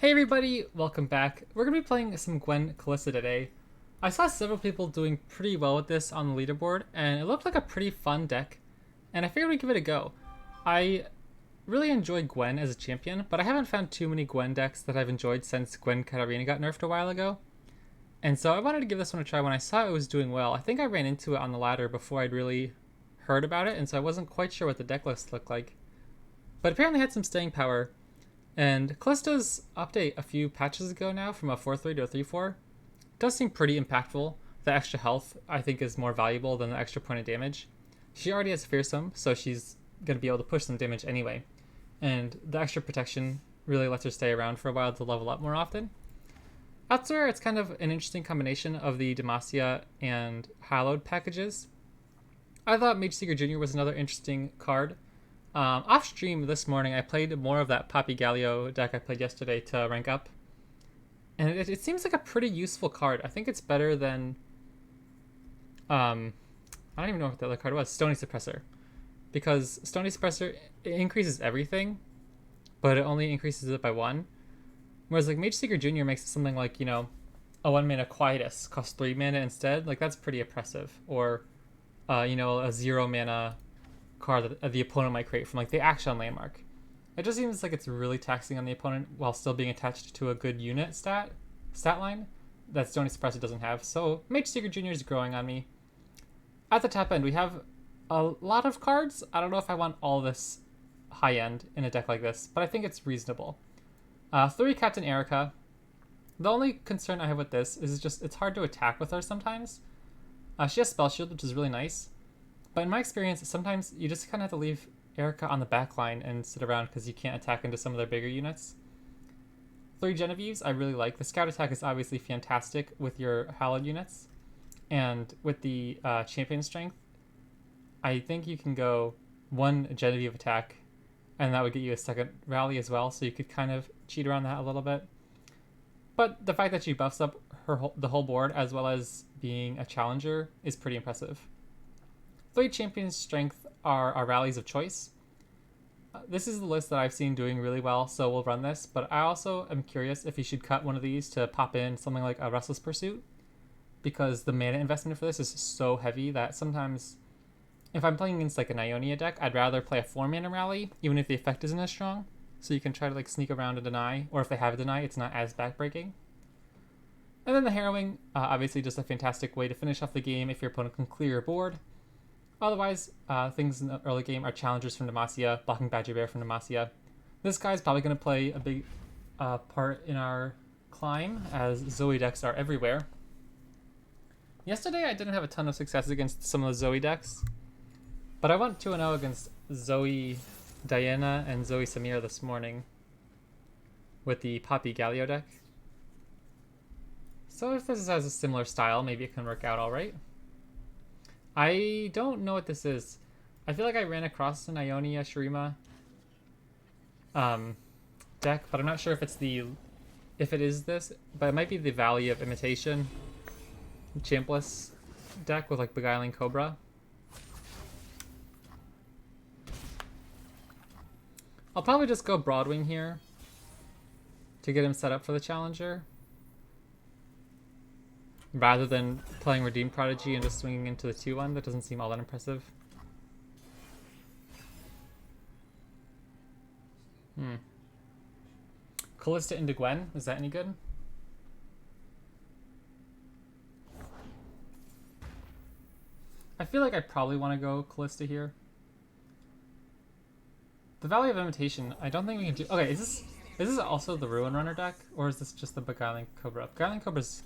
Hey everybody, welcome back. We're going to be playing some Gwen Kalista today. I saw several people doing pretty well with this on the leaderboard, and it looked like a pretty fun deck, and I figured we'd give it a go. I really enjoy Gwen as a champion, but I haven't found too many Gwen decks that I've enjoyed since Gwen Katarina got nerfed a while ago. And so I wanted to give this one a try when I saw it was doing well. I think I ran into it on the ladder before I'd really heard about it, and so I wasn't quite sure what the deck list looked like. But apparently had some staying power. And Kalista's update a few patches ago now from a 4-3 to a 3-4 does seem pretty impactful. The extra health, I think, is more valuable than the extra point of damage. She already has Fearsome, so she's going to be able to push some damage anyway. And the extra protection really lets her stay around for a while to level up more often. Elsewhere, it's kind of an interesting combination of the Demacia and Hallowed packages. I thought Mage Seeker Jr. was another interesting card. Off stream this morning, I played more of that Poppy Galio deck I played yesterday to rank up. And it seems like a pretty useful card. I think it's better than... I don't even know what the other card was. Stony Suppressor. Because Stony Suppressor, it increases everything, but it only increases it by 1. Whereas like Mage Seeker Jr. makes it something like, you know, a 1-mana Quietus costs 3 mana instead. Like, that's pretty oppressive. Or, a 0-mana... card that the opponent might create from like the Akshan landmark. It just seems like it's really taxing on the opponent while still being attached to a good unit stat line that Stony Suppressor doesn't have. So Mage Seeker Jr. is growing on me. At the top end, we have a lot of cards. I don't know if I want all this high end in a deck like this, but I think it's reasonable. 3 Captain Erica. The only concern I have with this is just it's hard to attack with her sometimes. She has Spell Shield, which is really nice. But in my experience, sometimes you just kind of have to leave Erica on the back line and sit around because you can't attack into some of their bigger units. 3 Genevieves, I really like. The scout attack is obviously fantastic with your Hallowed units. And with the champion strength, I think you can go 1 Genevieve attack, and that would get you a second rally as well, so you could kind of cheat around that a little bit. But the fact that she buffs up the whole board as well as being a challenger is pretty impressive. 3 champion strength are our rallies of choice. This is the list that I've seen doing really well, so we'll run this, but I also am curious if you should cut one of these to pop in something like a Restless Pursuit, because the mana investment for this is so heavy that sometimes if I'm playing against like an Ionia deck, I'd rather play a 4-mana rally, even if the effect isn't as strong, so you can try to like sneak around and deny, or if they have a deny, it's not as backbreaking. And then the Harrowing, obviously just a fantastic way to finish off the game if your opponent can clear your board. Otherwise, things in the early game are challengers from Demacia, blocking Badger Bear from Demacia. This guy's probably going to play a big part in our climb, as Zoe decks are everywhere. Yesterday, I didn't have a ton of success against some of the Zoe decks, but I went 2-0 against Zoe Diana and Zoe Samira this morning with the Poppy Galio deck. So if this has a similar style, maybe it can work out alright. I don't know what this is. I feel like I ran across an Ionia Shurima deck, but I'm not sure if it is this, but it might be the Valley of Imitation Champless deck with like Beguiling Cobra. I'll probably just go Broadwing here to get him set up for the challenger, rather than playing Redeem Prodigy and just swinging into the 2-1. That doesn't seem all that impressive. Kalista into Gwen. Is that any good? I feel like I probably want to go Kalista here. The Valley of Imitation, I don't think we can do... Okay, is this also the Ruin Runner deck? Or is this just the Beguiling Cobra? Beguiling Cobra's...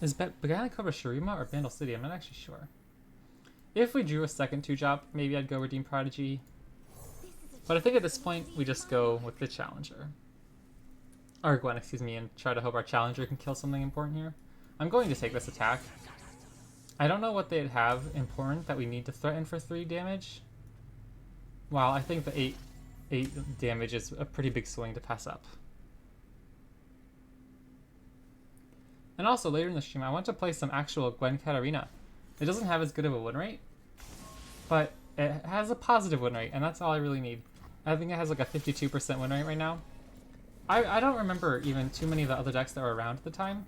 Is Beguiling Cobra Shurima or Bandle City? I'm not actually sure. If we drew a second 2-drop, maybe I'd go Redeem Prodigy. But I think at this point, we just go with the Challenger. Or Gwen, excuse me, and try to hope our Challenger can kill something important here. I'm going to take this attack. I don't know what they'd have important that we need to threaten for 3 damage. Wow, I think the 8 damage is a pretty big swing to pass up. And also, later in the stream, I want to play some actual Gwen Katarina. It doesn't have as good of a win rate, but it has a positive win rate, and that's all I really need. I think it has like a 52% win rate right now. I don't remember even too many of the other decks that were around at the time,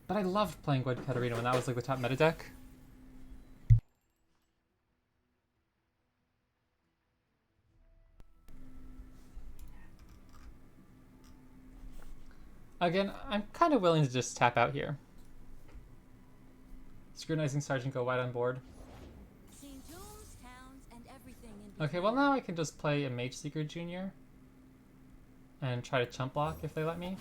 but I loved playing Gwen Katarina when that was like the top meta deck. Again, I'm kind of willing to just tap out here. Scrutinizing Sergeant, go wide on board. Okay, well now I can just play a Mage Seeker Junior and try to chump block if they let me.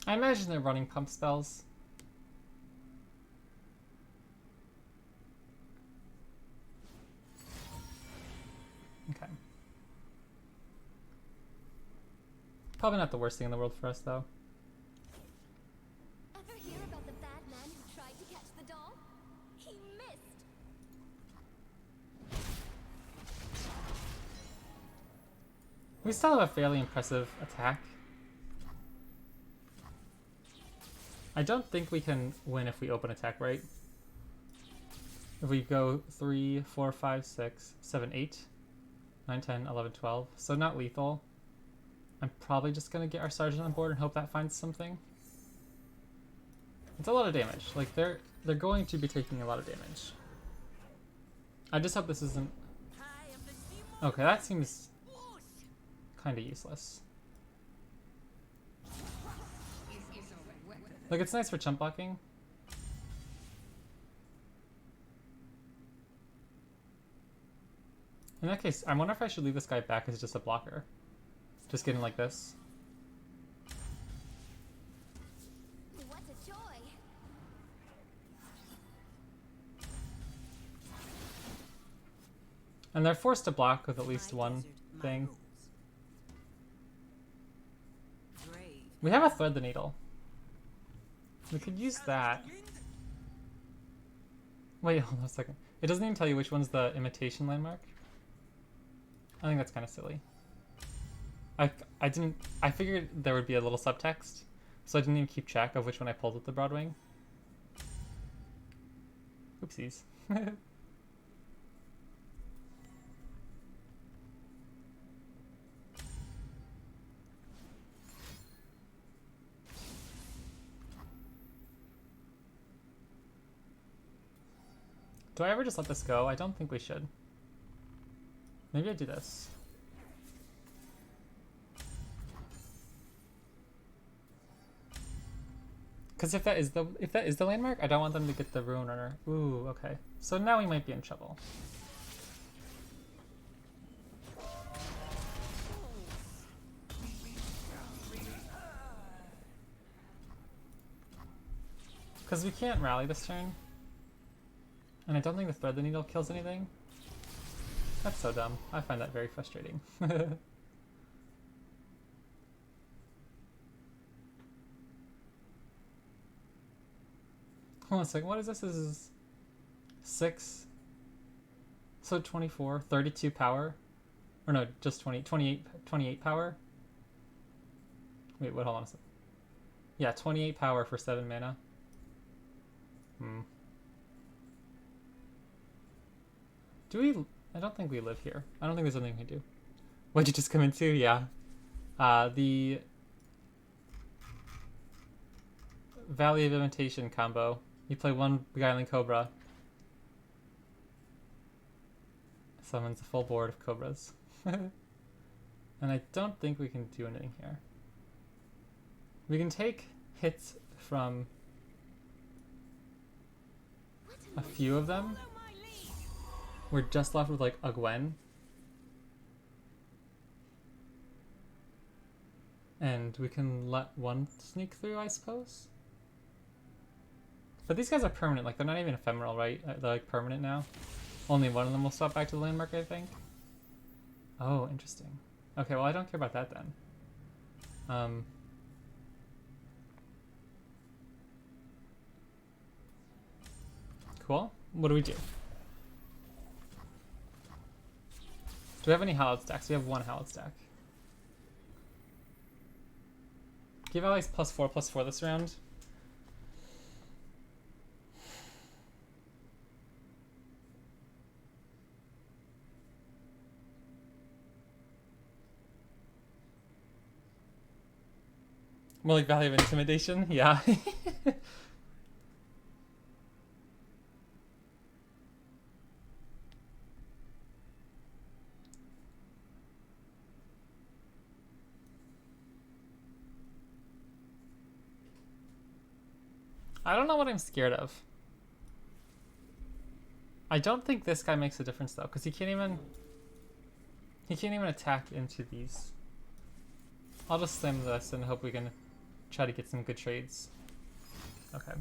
I imagine they're running pump spells. Okay. Probably not the worst thing in the world for us, though. Ever hear about the bad man who tried to catch the doll? He missed. We still have a fairly impressive attack. I don't think we can win if we open attack right. If we go 3, 4, 5, 6, 7, 8, 9, 10, 11, 12. So not lethal. I'm probably just going to get our Sergeant on board and hope that finds something. It's a lot of damage. Like, they're going to be taking a lot of damage. I just hope this isn't... Okay, that seems kind of useless. Like, it's nice for chump blocking. In that case, I wonder if I should leave this guy back as just a blocker. Just getting like this. What a joy. And they're forced to block with at least one thing. We have a Thread the Needle. We could use that. Wait, hold on a second. It doesn't even tell you which one's the imitation landmark. I think that's kind of silly. I figured there would be a little subtext, so I didn't even keep track of which one I pulled with the Broadwing. Oopsies. Do I ever just let this go? I don't think we should. Maybe I do this. Because if that is the landmark, I don't want them to get the Rune Runner. Ooh, okay. So now we might be in trouble. Because we can't rally this turn. And I don't think the Thread the Needle kills anything. That's so dumb. I find that very frustrating. Hold on a second. What is this? This is 6. So 24. 32 power. Or no, just 28 power. Wait, what? Hold on a second. Yeah, 28 power for 7 mana. Do we... I don't think we live here. I don't think there's anything we can do. What'd you just come into? Yeah. The Valley of Imitation combo. You play one Beguiling Cobra. Summons a full board of Cobras. And I don't think we can do anything here. We can take hits from a few of them. We're just left with like a Gwen. And we can let one sneak through, I suppose. But these guys are permanent, like they're not even ephemeral, right? They're like permanent now. Only one of them will swap back to the landmark, I think. Oh, interesting. Okay, well I don't care about that then. Cool. What do we do? Do we have any hallowed stacks? We have one hallowed stack. Give allies +4/+4 this round. More like value of intimidation? Yeah. I don't know what I'm scared of. I don't think this guy makes a difference though, because he can't even attack into these. I'll just slam this and hope we can try to get some good trades. Okay.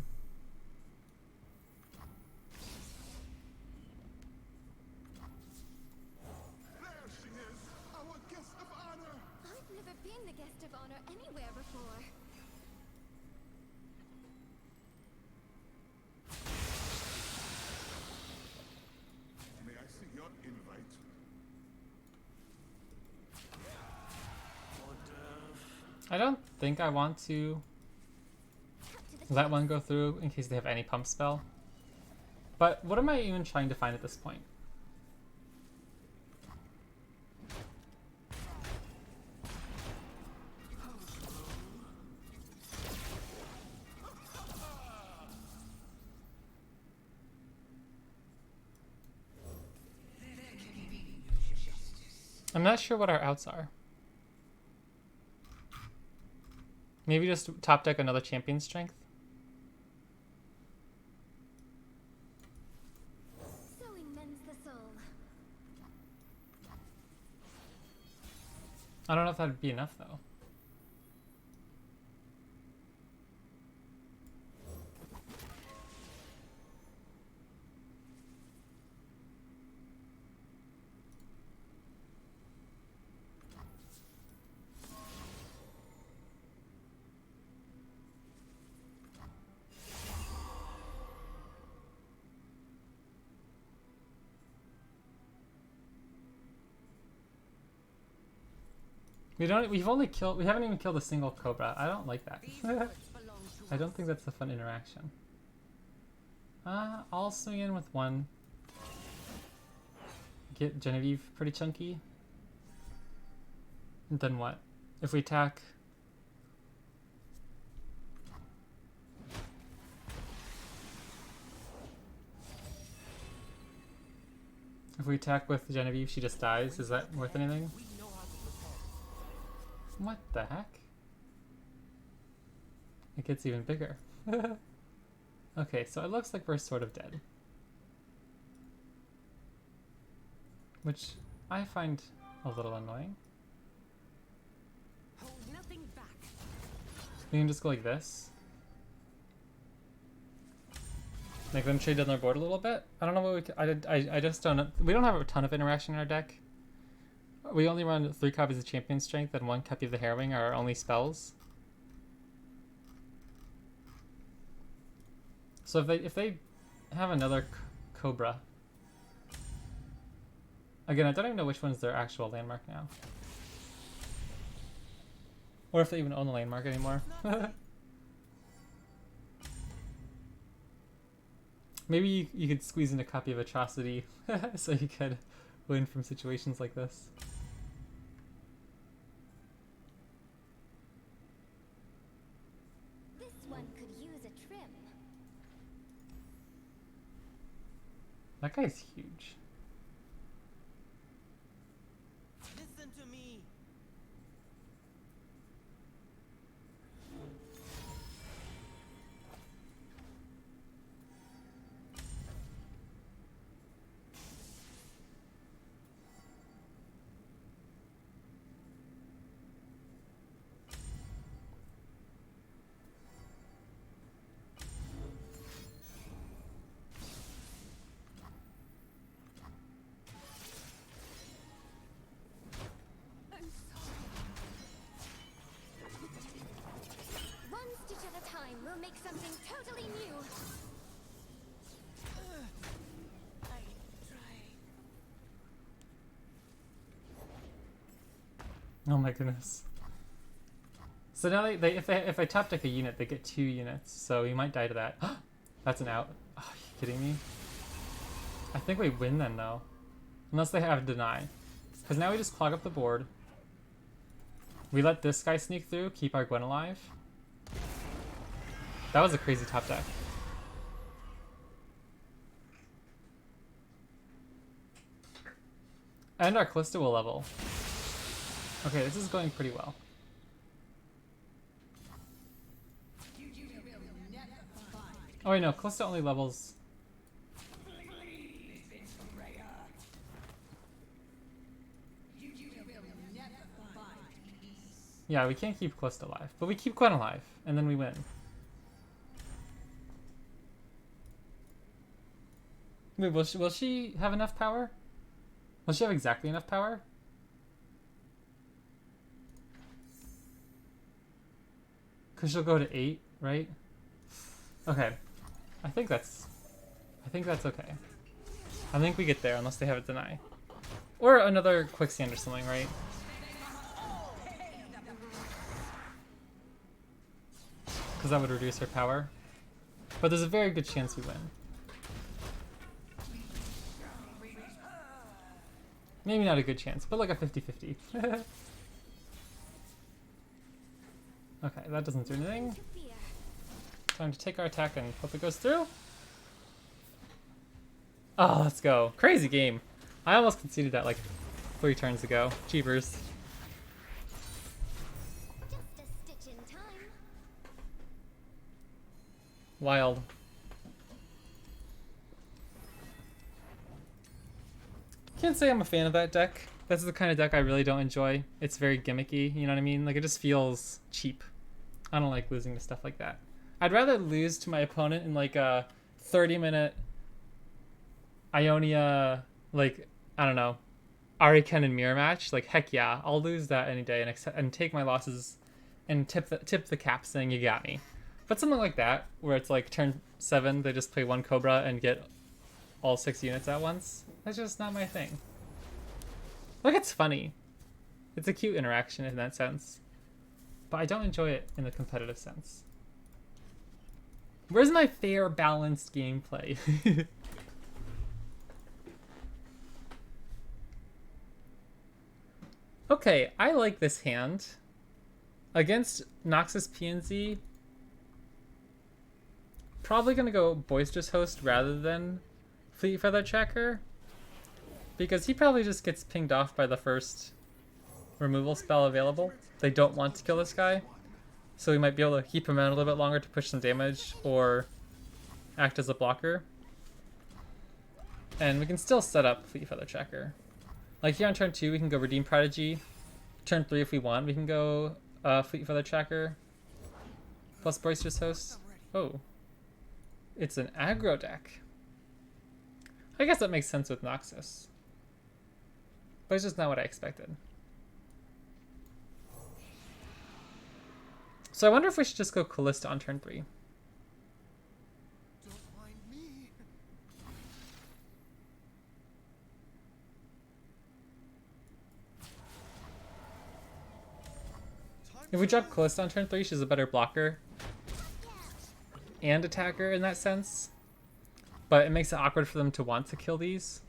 There she is, our guest of honor. I've never been the guest of honor anywhere before. May I see your invite? I don't think I want to let one go through in case they have any pump spell. But what am I even trying to find at this point? I'm not sure what our outs are. Maybe just top deck another champion strength. Sewing mends the soul. I don't know if that'd be enough though. We haven't even killed a single cobra. I don't like that. I don't think that's a fun interaction. I'll swing in with one. Get Genevieve pretty chunky. And then what? If we attack... If we attack with Genevieve, she just dies. Is that worth anything? What the heck? It gets even bigger. Okay, so it looks like we're sort of dead. Which I find a little annoying. Hold nothing back. We can just go like this. Make them trade down their board a little bit. I don't know what I just don't know. We don't have a ton of interaction in our deck. We only run 3 copies of Champion Strength and 1 copy of the Harrowing are our only spells. So if they have another Cobra, again I don't even know which one's their actual landmark now, or if they even own the landmark anymore. Maybe you could squeeze in a copy of Atrocity so you could win from situations like this. This one could use a trim. That guy's huge. Listen to me. Oh my goodness. So now if I top deck a unit, they get 2 units. So we might die to that. That's an out. Oh, are you kidding me? I think we win then though. Unless they have deny. Because now we just clog up the board. We let this guy sneak through, keep our Gwen alive. That was a crazy top deck. And our Kalista will level. Okay, this is going pretty well. Oh wait, no, Kalista only levels... Yeah, we can't keep Kalista alive, but we keep Gwen alive, and then we win. Wait, will she have enough power? Will she have exactly enough power? Because she'll go to 8, right? Okay. I think that's okay. I think we get there unless they have a deny. Or another quicksand or something, right? Because that would reduce her power. But there's a very good chance we win. Maybe not a good chance, but like a 50-50. Okay, that doesn't do anything. Time to take our attack and hope it goes through. Oh, let's go. Crazy game. I almost conceded that like 3 turns ago. Jeepers. Just a stitch in time. Wild. Can't say I'm a fan of that deck. That's the kind of deck I really don't enjoy. It's very gimmicky, you know what I mean? Like, it just feels cheap. I don't like losing to stuff like that. I'd rather lose to my opponent in like a 30-minute Ionia, like, I don't know, Ariken and Mirror match. Like, heck yeah, I'll lose that any day and take my losses and tip the cap saying you got me. But something like that, where it's like turn 7, they just play 1 Cobra and get all 6 units at once. That's just not my thing. Like, it's funny. It's a cute interaction in that sense. But I don't enjoy it in the competitive sense. Where's my fair, balanced gameplay? Okay, I like this hand. Against Noxus PNZ, probably gonna go Boisterous Host rather than Fleet Feather Tracker. Because he probably just gets pinged off by the first removal spell available. They don't want to kill this guy. So we might be able to keep him out a little bit longer to push some damage or act as a blocker. And we can still set up Fleet Feather Tracker. Like here on turn 2, we can go Redeem Prodigy. Turn 3, if we want, we can go Fleet Feather Tracker plus Boisterous Host. Oh. It's an aggro deck. I guess that makes sense with Noxus. But it's just not what I expected. So I wonder if we should just go Kalista on turn 3. Don't mind me. If we drop Kalista on turn 3, she's a better blocker and attacker in that sense. But it makes it awkward for them to want to kill these.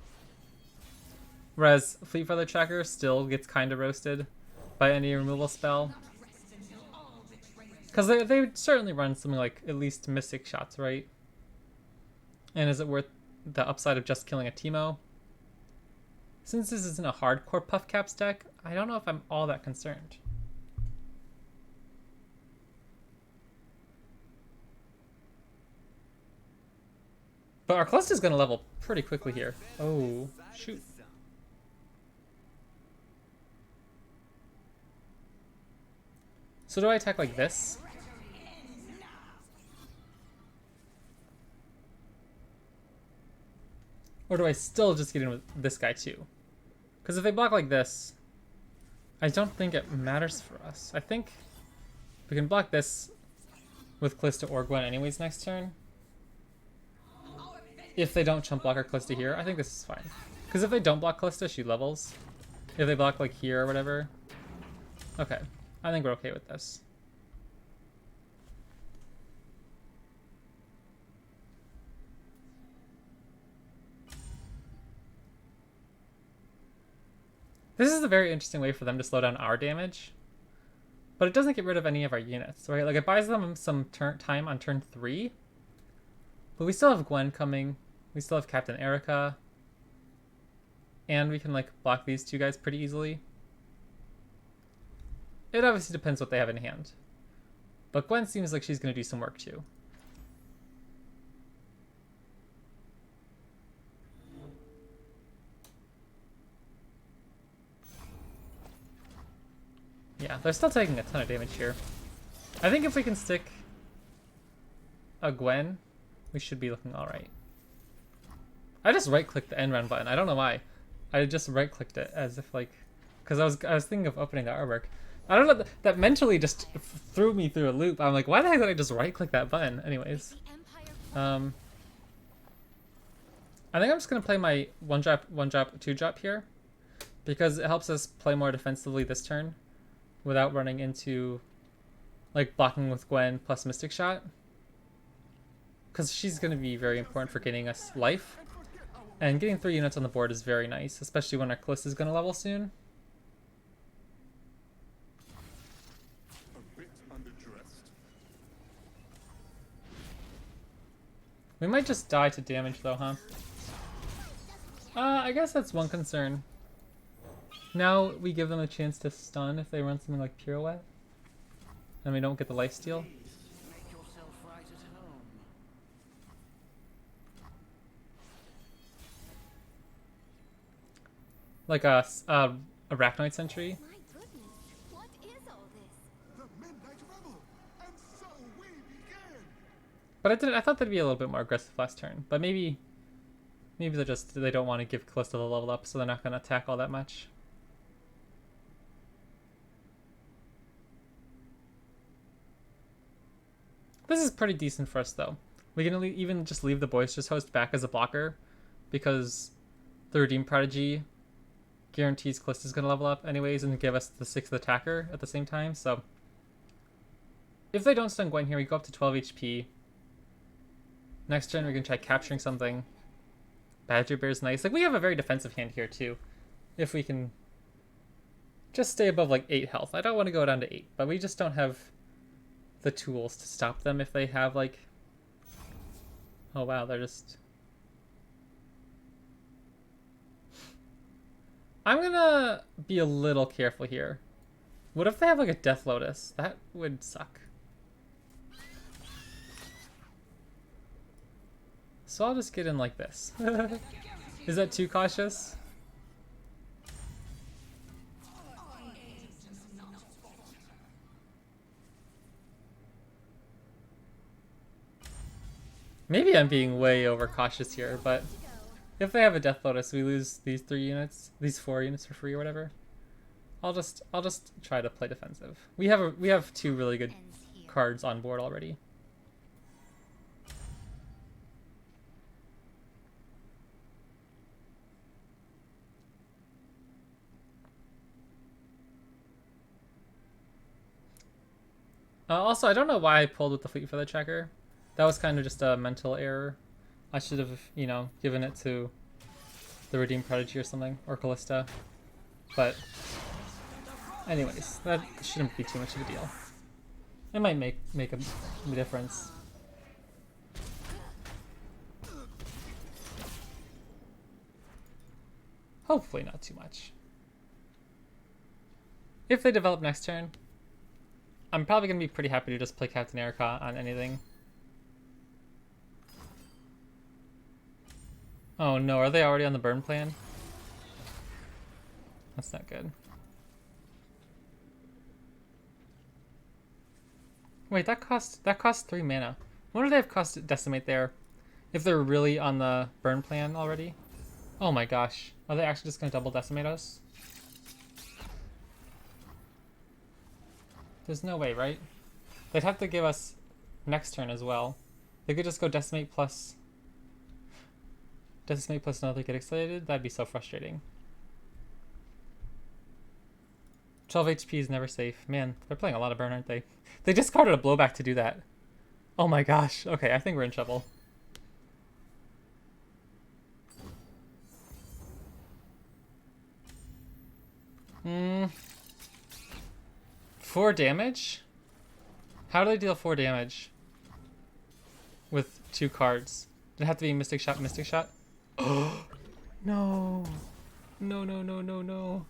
Whereas Fleet Feather Tracker still gets kind of roasted by any removal spell. Because they would certainly run something like at least Mystic shots, right? And is it worth the upside of just killing a Teemo? Since this isn't a hardcore Puff Caps deck, I don't know if I'm all that concerned. But our Kalista's going to level pretty quickly here. Oh, shoot. So do I attack like this? Or do I still just get in with this guy too? Because if they block like this, I don't think it matters for us. I think we can block this with Kalista or Gwen anyways next turn. If they don't chump block our Kalista here, I think this is fine. Because if they don't block Kalista, she levels. If they block like here or whatever, Okay. I think we're okay with this. This is a very interesting way for them to slow down our damage. But it doesn't get rid of any of our units, right? Like, it buys them some time on turn 3. But we still have Gwen coming. We still have Captain Erica. And we can, like, block these two guys pretty easily. It obviously depends what they have in hand. But Gwen seems like she's going to do some work, too. Yeah, they're still taking a ton of damage here. I think if we can stick a Gwen, we should be looking alright. I just right-clicked the end round button. I don't know why. I just right-clicked it as if, like... Because I was thinking of opening the artwork. I don't know, that mentally just threw me through a loop. I'm like, why the heck did I just right-click that button? Anyways. I think I'm just going to play my 1-drop, 1-drop, 2-drop here. Because it helps us play more defensively this turn. Without running into, like, blocking with Gwen plus Mystic Shot. Because she's going to be very important for getting us life. And getting 3 units on the board is very nice, especially when our Kalista is going to level soon. A bit underdressed. We might just die to damage though, huh? I guess that's one concern. Now we give them a chance to stun if they run something like Pirouette. And we don't get the lifesteal. Make yourself right at home. Like a Arachnoid Sentry. My goodness, what is all this? The Midnight Rebel. And so we begin. But I thought they'd be a little bit more aggressive last turn. But maybe they don't want to give Kalista the level up, so they're not going to attack all that much. This is pretty decent for us, though. We can even just leave the Boisterous Host back as a blocker, because the Redeemed Prodigy guarantees Kalista's going to level up anyways and give us the 6th attacker at the same time, so... If they don't stun Gwen here, we go up to 12 HP. Next turn, we can try capturing something. Badger Bear's nice. Like, we have a very defensive hand here, too. If we can just stay above, like, 8 health. I don't want to go down to 8, but we just don't have the tools to stop them if they have, like... Oh, wow, they're just... I'm gonna be a little careful here. What if they have, like, a Death Lotus? That would suck. So I'll just get in like this. Is that too cautious? Maybe I'm being way overcautious here, but if they have a Death Lotus, we lose these 3 units, these 4 units for free or whatever. I'll just try to play defensive. We have 2 really good cards on board already. Also, I don't know why I pulled with the Fleet Feather Tracker. That was kind of just a mental error. I should have, you know, given it to the Redeemed Prodigy or something, or Kalista. But, anyways, that shouldn't be too much of a deal. It might make a difference. Hopefully not too much. If they develop next turn, I'm probably going to be pretty happy to just play Captain Erica on anything. Oh no, are they already on the burn plan? That's not good. Wait, that cost 3 mana. What do they have cost Decimate there? If they're really on the burn plan already? Oh my gosh. Are they actually just going to double Decimate us? There's no way, right? They'd have to give us next turn as well. They could just go Decimate plus another Get Excited. That'd be so frustrating. 12 HP is never safe. Man, they're playing a lot of burn, aren't they? They discarded a blowback to do that. Oh my gosh. Okay, I think we're in trouble. Hmm. 4 damage? How do they deal 4 damage? With 2 cards. Did it have to be Mystic Shot, Mystic Shot? Oh no. No, no, no, no, no.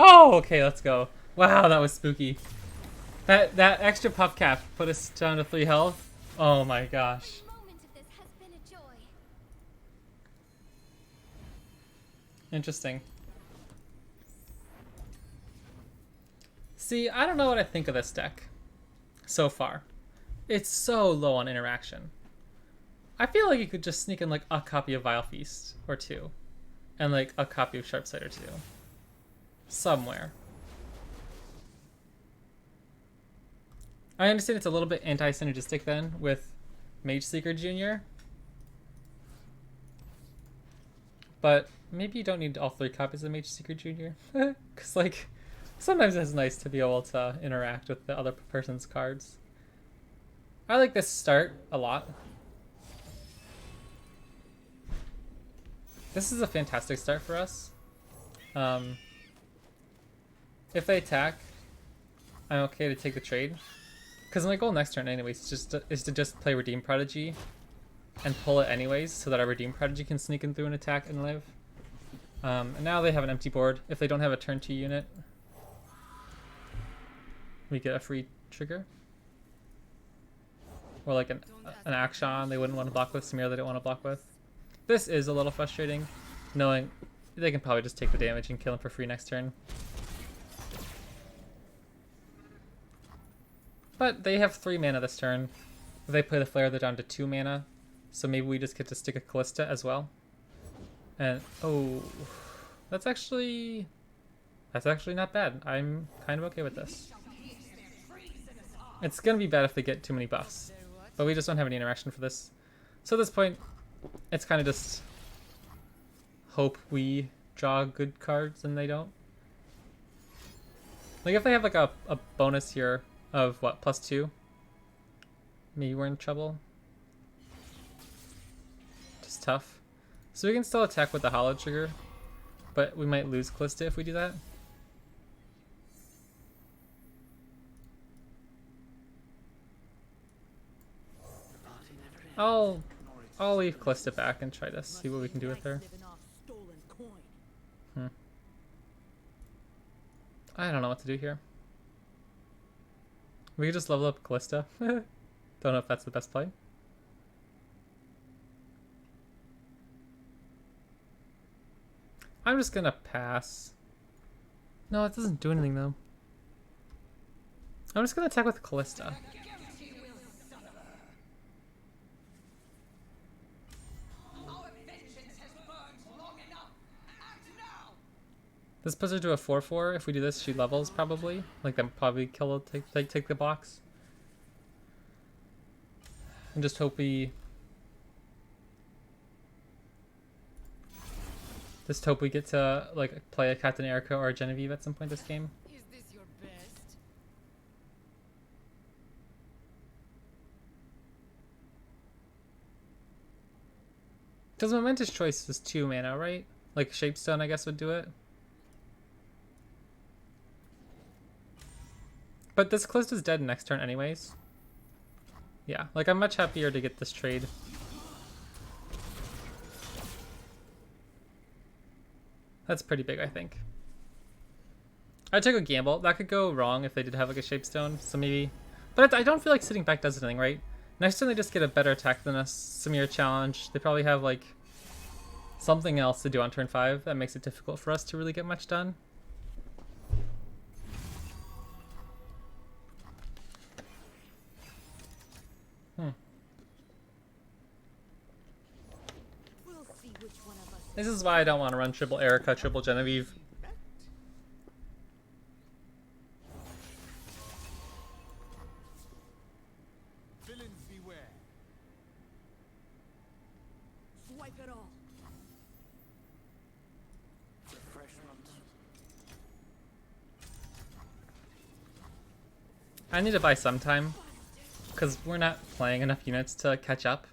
Oh, okay, let's go. Wow, that was spooky. That extra puff cap put us down to 3 health. Oh my gosh. Every moment of this has been a joy. Interesting. See, I don't know what I think of this deck so far. It's so low on interaction. I feel like you could just sneak in like a copy of Vile Feast or 2 and like a copy of Sharpsight or 2 somewhere. I understand it's a little bit anti-synergistic then with Mage Seeker Jr. But maybe you don't need all 3 copies of Mage Seeker Jr. Because like sometimes it's nice to be able to interact with the other person's cards. I like this start a lot. This is a fantastic start for us. If they attack, I'm okay to take the trade. Because my goal next turn anyways is to just play Redeem Prodigy and pull it anyways so that our Redeem Prodigy can sneak in through an attack and live. And now they have an empty board. If they don't have a turn 2 unit, we get a free trigger. Or like an Akshan they wouldn't want to block with, Samira they don't want to block with. This is a little frustrating, knowing they can probably just take the damage and kill him for free next turn. But they have 3 mana this turn. If they play the Flare, they're down to 2 mana. So maybe we just get to stick a Kalista as well. And, oh, that's actually not bad. I'm kind of okay with this. It's going to be bad if they get too many buffs. But we just don't have any interaction for this. So at this point, it's kind of just hope we draw good cards and they don't. Like if they have like a bonus here of what, +2? Maybe we're in trouble. Just tough. So we can still attack with the Hollow trigger, but we might lose Kalista if we do that. I'll leave Kalista back and try to see what we can do with her. I don't know what to do here. We could just level up Kalista. Don't know if that's the best play. I'm just gonna pass. No, it doesn't do anything though. I'm just gonna attack with Kalista. This puts her to a 4/4. If we do this, she levels probably. Like then probably kill take the box. And just hope we get to like play a Captain Erica or a Genevieve at some point this game. Is this your best? Because Momentous Choice is 2 mana, right? Like Shapestone I guess would do it. But this Kalista's dead next turn anyways. Yeah, like I'm much happier to get this trade. That's pretty big, I think. I took a gamble. That could go wrong if they did have like a Shapestone, so maybe... But I don't feel like sitting back does anything, right? Next turn they just get a better attack than us. Samira challenge. They probably have like something else to do on turn 5 that makes it difficult for us to really get much done. This is why I don't want to run triple Erica, triple Genevieve. Villains beware. wipe it all. Refreshments. I need to buy some time because we're not playing enough units to catch up.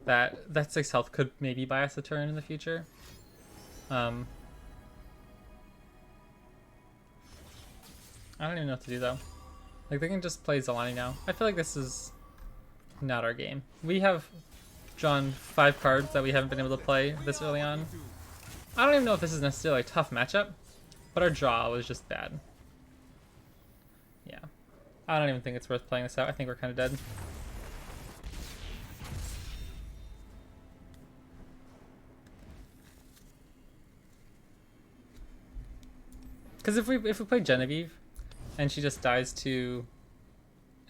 That 6 health could maybe buy us a turn in the future. I don't even know what to do though. Like they can just play Zalani now. I feel like this is not our game. We have drawn 5 cards that we haven't been able to play this early on. I don't even know if this is necessarily a tough matchup, but our draw was just bad. Yeah. I don't even think it's worth playing this out. I think we're kind of dead. Because if we play Genevieve and she just dies to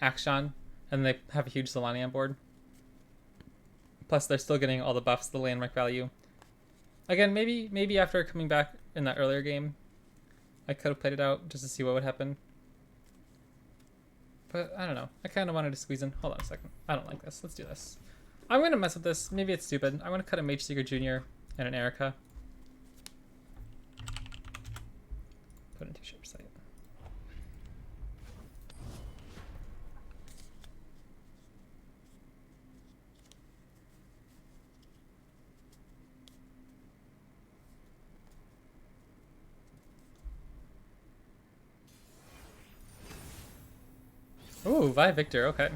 Akshan and they have a huge Zalani on board, plus they're still getting all the buffs, the landmark value. Again, maybe after coming back in that earlier game, I could have played it out just to see what would happen. But I don't know. I kind of wanted to squeeze in. Hold on a second. I don't like this. Let's do this. I'm going to mess with this. Maybe it's stupid. I'm going to cut a Mage Seeker Jr. and an Erica. Put into ship site. Ooh, Vi Viktor, okay.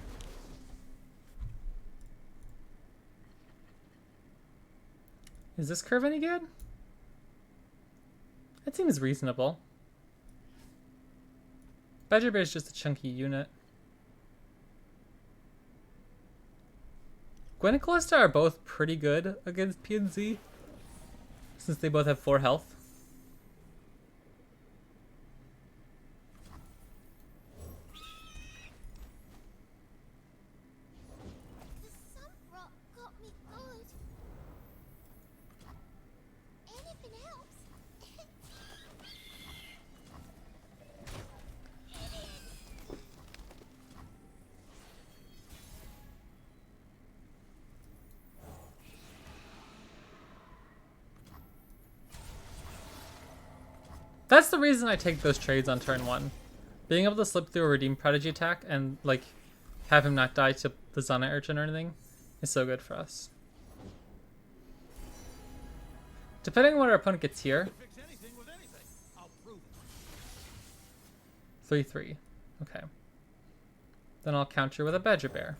Is this curve any good? That seems reasonable. Badger Bear is just a chunky unit. Gwen and Kalista are both pretty good against PNZ, since they both have 4 health. The sun rock got me good. Anything else? That's the reason I take those trades on turn 1. Being able to slip through a Redeem Prodigy attack and like have him not die to the Zana Urchin or anything is so good for us. Depending on what our opponent gets here. Fix anything with anything. I'll prove it. 3/3. Okay. Then I'll counter with a Badger Bear.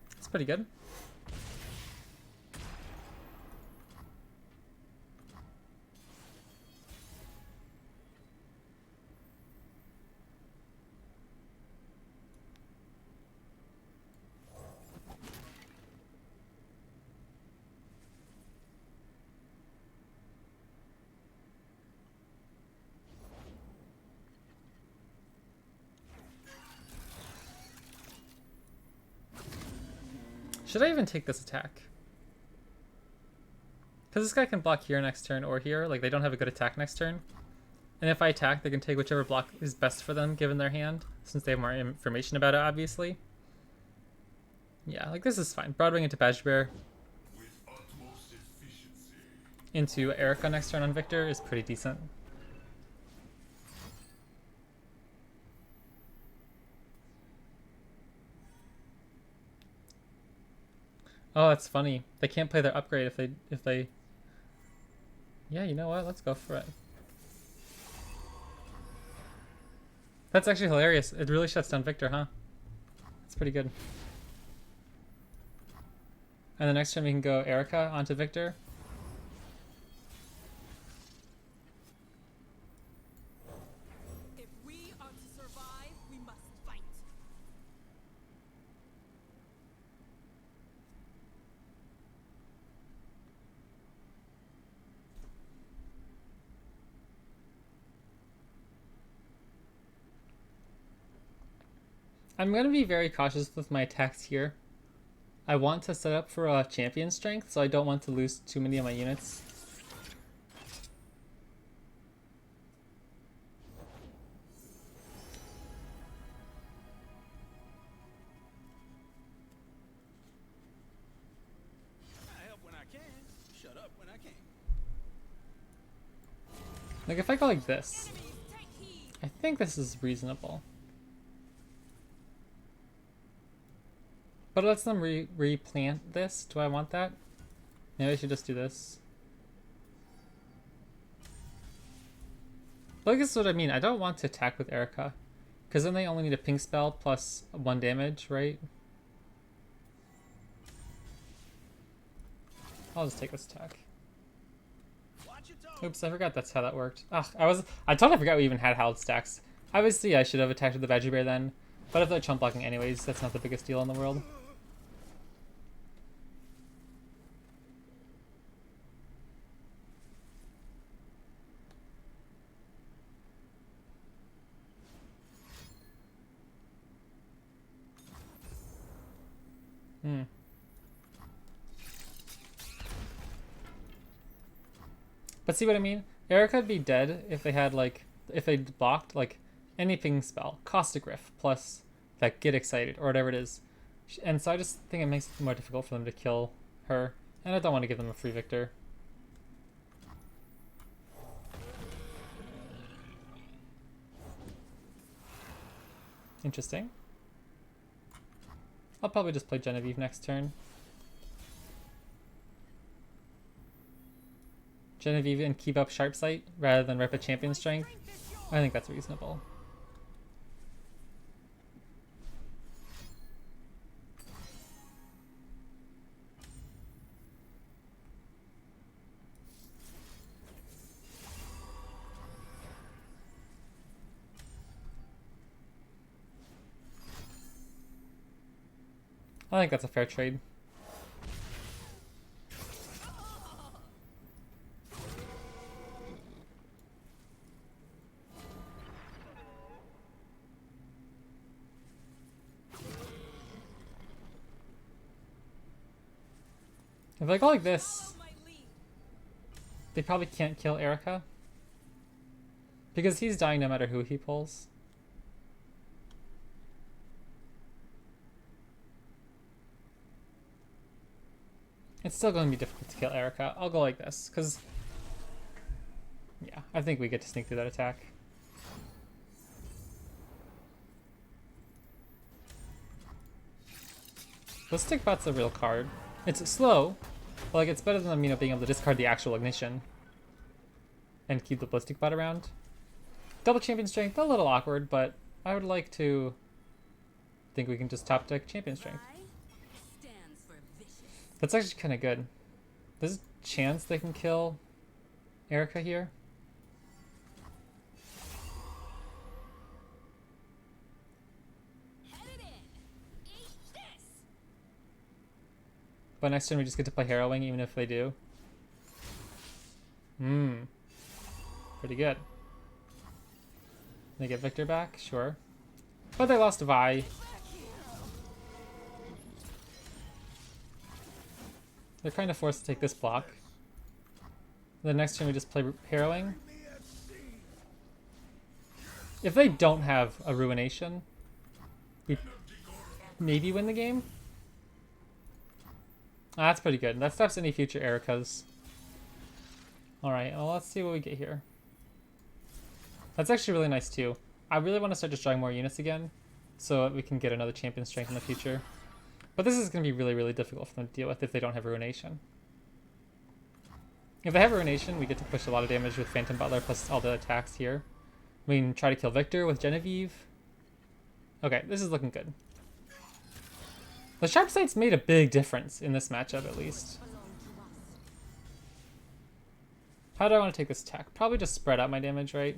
That's pretty good. Should I even take this attack? Because this guy can block here next turn or here. Like, they don't have a good attack next turn. And if I attack, they can take whichever block is best for them, given their hand, since they have more information about it, obviously. Yeah, like, this is fine. Broadwing into Badger Bear. Into Erica next turn on Viktor is pretty decent. Oh, that's funny. They can't play their upgrade if they. Yeah, you know what? Let's go for it. That's actually hilarious. It really shuts down Viktor, huh? That's pretty good. And the next time we can go Erica onto Viktor. If we are to survive, we must fight. I'm going to be very cautious with my attacks here. I want to set up for a champion strength, so I don't want to lose too many of my units. Like if I go like this, Enemies, take heed. I think this is reasonable. But it lets them replant this. Do I want that? Maybe I should just do this. But I guess what I mean. I don't want to attack with Erica. Because then they only need a pink spell plus 1 damage, right? I'll just take this attack. Oops, I forgot that's how that worked. Ugh, I totally forgot we even had held stacks. Obviously, I should have attacked with the Badger Bear then. But if they're chump blocking anyways, that's not the biggest deal in the world. But see what I mean? Erica would be dead if they had like, if they blocked like any ping spell, Caustic Rift plus that Get Excited or whatever it is. And so I just think it makes it more difficult for them to kill her. And I don't want to give them a free Viktor. Interesting. I'll probably just play Genevieve next turn. Genevieve and keep up Sharp Sight rather than rip a Champion Strength. I think that's reasonable. I think that's a fair trade. If I go like this, they probably can't kill Erica. Because he's dying no matter who he pulls. It's still going to be difficult to kill Erica. I'll go like this, because... yeah, I think we get to sneak through that attack. Ballistic Bot's a real card. It's slow, but like it's better than being able to discard the actual ignition and keep the Ballistic Bot around. Double Champion Strength, a little awkward, but I would like to think we can just top deck Champion Strength. Stands for vicious. That's actually kind of good. There's a chance they can kill Erica here. Headed in. Eat this. But next turn we just get to play Harrowing even if they do. Pretty good. They get Viktor back? Sure. But they lost Vi. They're kind of forced to take this block. The next turn we just play Harrowing. If they don't have a Ruination, we maybe win the game. That's pretty good. That stops any future Ericas. Alright, well let's see what we get here. That's actually really nice too. I really want to start destroying more units again, so that we can get another Champion Strength in the future. But this is going to be really, really difficult for them to deal with if they don't have Ruination. If they have Ruination, we get to push a lot of damage with Phantom Butler plus all the attacks here. We can try to kill Viktor with Genevieve. Okay, this is looking good. The Sharp Sight's made a big difference in this matchup, at least. How do I want to take this attack? Probably just spread out my damage, right?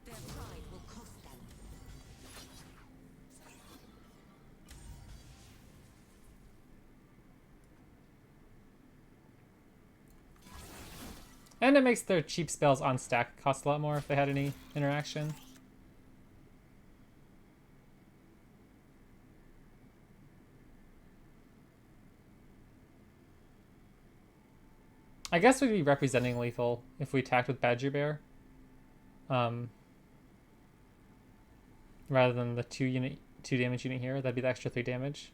Their pride will cost them. And it makes their cheap spells on stack cost a lot more if they had any interaction. I guess we'd be representing lethal if we attacked with Badger Bear. Rather than the 2 damage unit here, that'd be the extra 3 damage.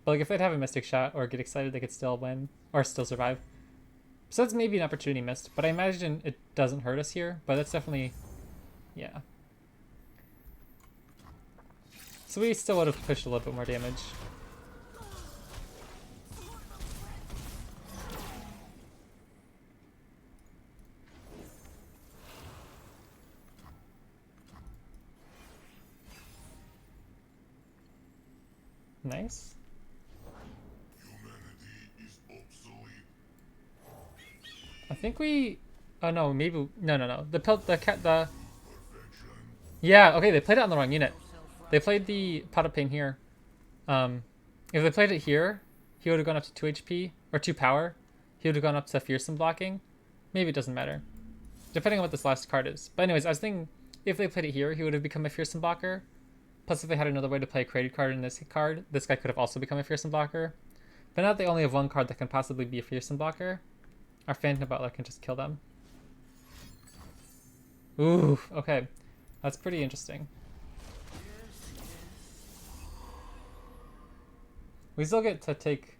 But like if they'd have a Mystic Shot or get excited, they could still win or still survive. So that's maybe an opportunity missed, but I imagine it doesn't hurt us here, but that's definitely, yeah. So we still would have pushed a little bit more damage. Nice. I think we. Oh no, maybe no. The Yeah, okay, they played it on the wrong unit. They played the pot of pain here. If they played it here, he would have gone up to 2 HP or 2 power. He would have gone up to fearsome blocking. Maybe it doesn't matter, depending on what this last card is. But anyways, I was thinking if they played it here, he would have become a fearsome blocker. Plus, if they had another way to play a created card in this card, this guy could have also become a fearsome blocker. But now they only have one card that can possibly be a fearsome blocker. Our Phantom Butler can just kill them. Ooh, okay. That's pretty interesting. We still get to take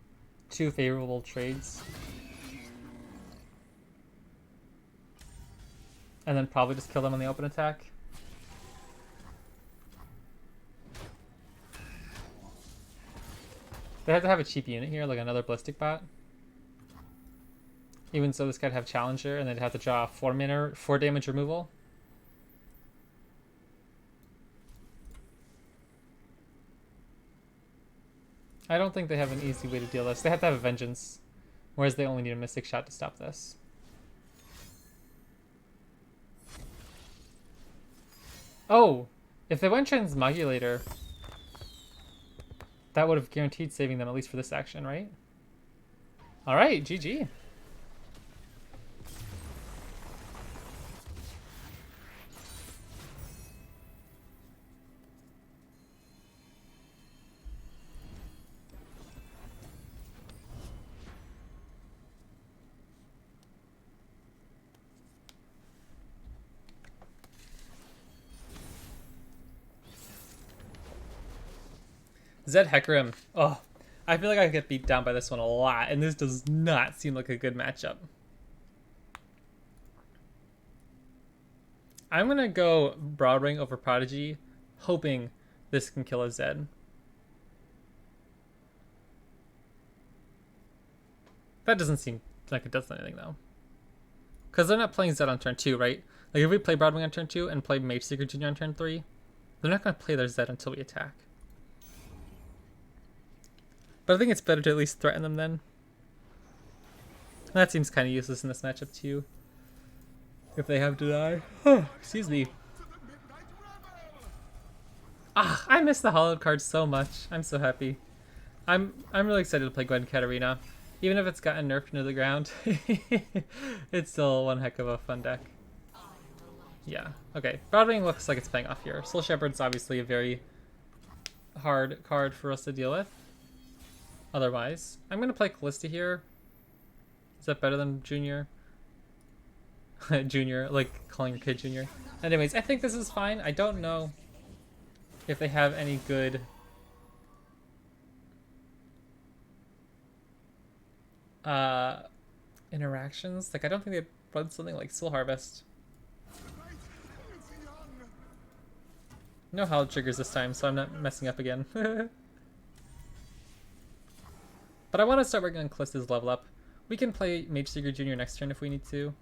2 favorable trades. And then probably just kill them on the open attack. They have to have a cheap unit here, like another Ballistic Bot. Even so, this guy'd have Challenger, and they'd have to draw 4 mana, 4 damage removal. I don't think they have an easy way to deal this. They have to have a Vengeance, whereas they only need a Mystic Shot to stop this. Oh! If they went Transmogulator, that would have guaranteed saving them, at least for this action, right? Alright, GG. Zed Hecarim. Oh, I feel like I get beat down by this one a lot, and this does not seem like a good matchup. I'm gonna go Broadwing over Prodigy, hoping this can kill a Zed. That doesn't seem like it does anything though. Because they're not playing Zed on turn 2, right? Like if we play Broadwing on turn 2 and play Mage Seeker Jr. on turn 3, they're not gonna play their Zed until we attack. But I think it's better to at least threaten them then. That seems kind of useless in this matchup too. If they have to die. Oh, excuse me. Ah, I miss the hollowed cards so much. I'm so happy. I'm really excited to play Gwen Katarina. Even if it's gotten nerfed into the ground, it's still one heck of a fun deck. Yeah, okay. Broadwing looks like it's paying off here. Soul Shepherd's obviously a very hard card for us to deal with. Otherwise, I'm going to play Kalista here. Is that better than Junior? Junior, like calling your kid Junior. Anyways, I think this is fine. I don't know if they have any good interactions. Like, I don't think they run something like Soul Harvest. No Howled triggers this time, so I'm not messing up again. But I want to start working on Kalista's level up. We can play Mage Seeker Jr. next turn if we need to.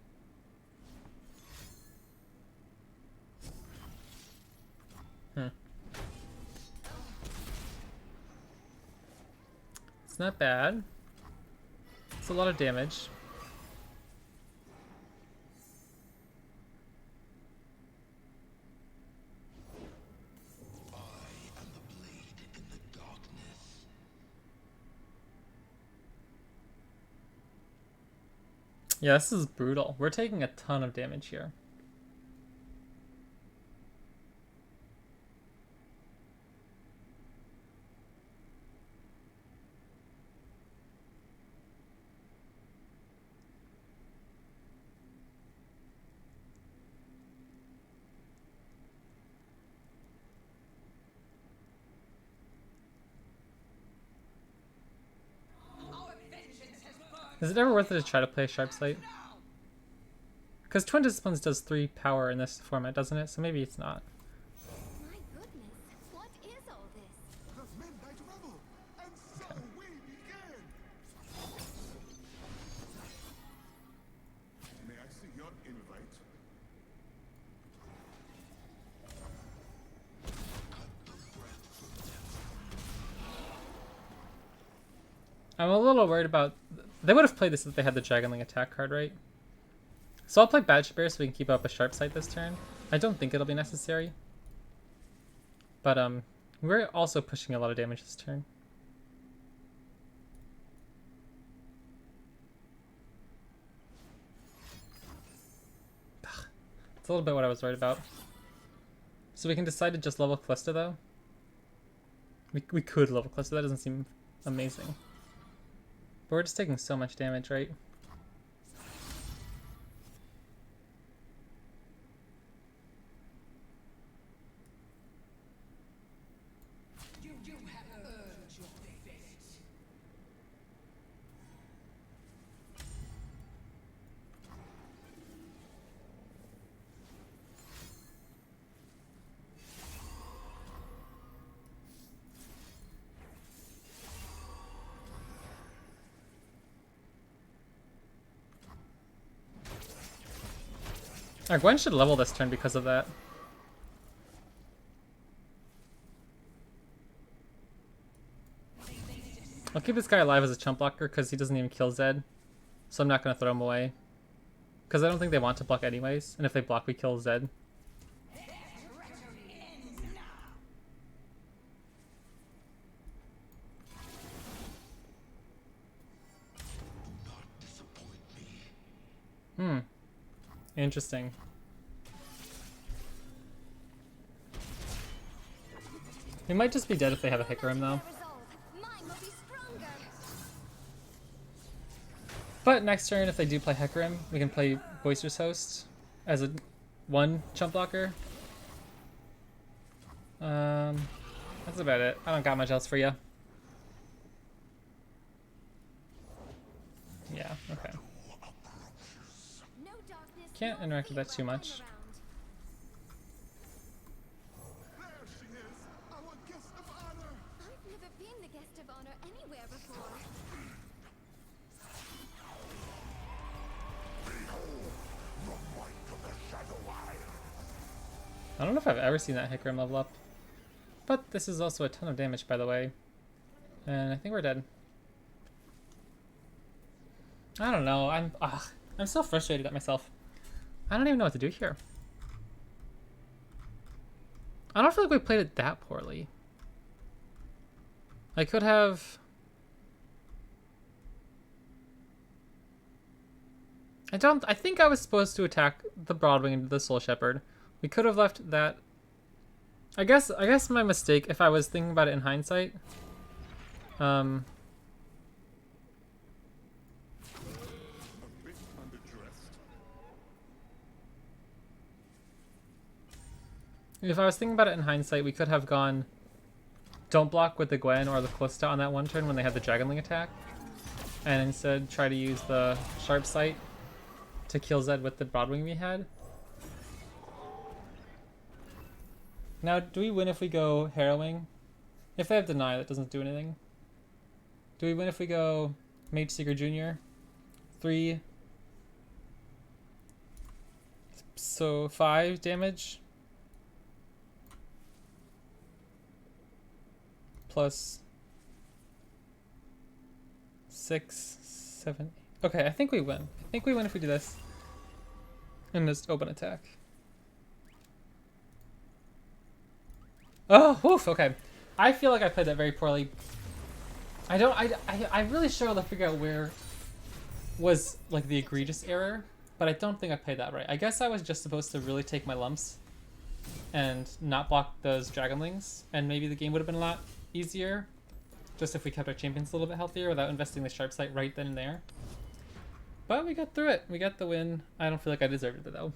It's not bad. It's a lot of damage. Yeah, this is brutal. We're taking a ton of damage here. Is it ever worth it to try to play a sharp sight? Because Twin Disciplines does 3 power in this format, doesn't it? So maybe it's not. My goodness, what is all this? The midnight revel, and so we begin. May I see your invite? I'm a little worried about... They would have played this if they had the Dragonling attack card, right? So I'll play Badge Bear so we can keep up a sharp sight this turn. I don't think it'll be necessary. But we're also pushing a lot of damage this turn. It's a little bit what I was worried about. So we can decide to just level Kalista though. We could level Kalista, that doesn't seem amazing. But we're just taking so much damage, right? Our Gwen should level this turn because of that. I'll keep this guy alive as a chump blocker because he doesn't even kill Zed. So I'm not going to throw him away. Because I don't think they want to block anyways. And if they block, we kill Zed. Interesting. We might just be dead if they have a Hecarim though. Mine will be stronger. But next turn, if they do play Hecarim, we can play Boisterous Host as a 1 chump blocker. That's about it. I don't got much else for you. Yeah, okay. No darkness, Can't no interact with that evil too all much. around. There she is, our guest of honor. I've never been the guest of honor anywhere before. I don't know if I've ever seen that Hecarim level up. But this is also a ton of damage, by the way. And I think we're dead. I don't know. I'm so frustrated at myself. I don't even know what to do here. I don't feel like we played it that poorly. I could have... I think I was supposed to attack the Broadwing and the Soul Shepherd. We could have left that... I guess my mistake, if I was thinking about it in hindsight... A bit underdressed. If I was thinking about it in hindsight, we could have gone... Don't block with the Gwen or the Kalista on that one turn when they had the Dragonling attack. And instead try to use the Sharp Sight to kill Zed with the Broadwing we had. Now, do we win if we go Harrowing? If they have Deny, that doesn't do anything. Do we win if we go Mage Seeker Jr.? 3. So 5 damage. Plus 6, 7. Okay, I think we win. I think we win if we do this. And just open attack. Oh, oof, okay. I feel like I played that very poorly. I really struggle to figure out where was like the egregious error, but I don't think I played that right. I guess I was just supposed to really take my lumps and not block those Dragonlings, and maybe the game would have been a lot easier just if we kept our champions a little bit healthier without investing the Sharp Sight right then and there. But we got through it. We got the win. I don't feel like I deserved it though.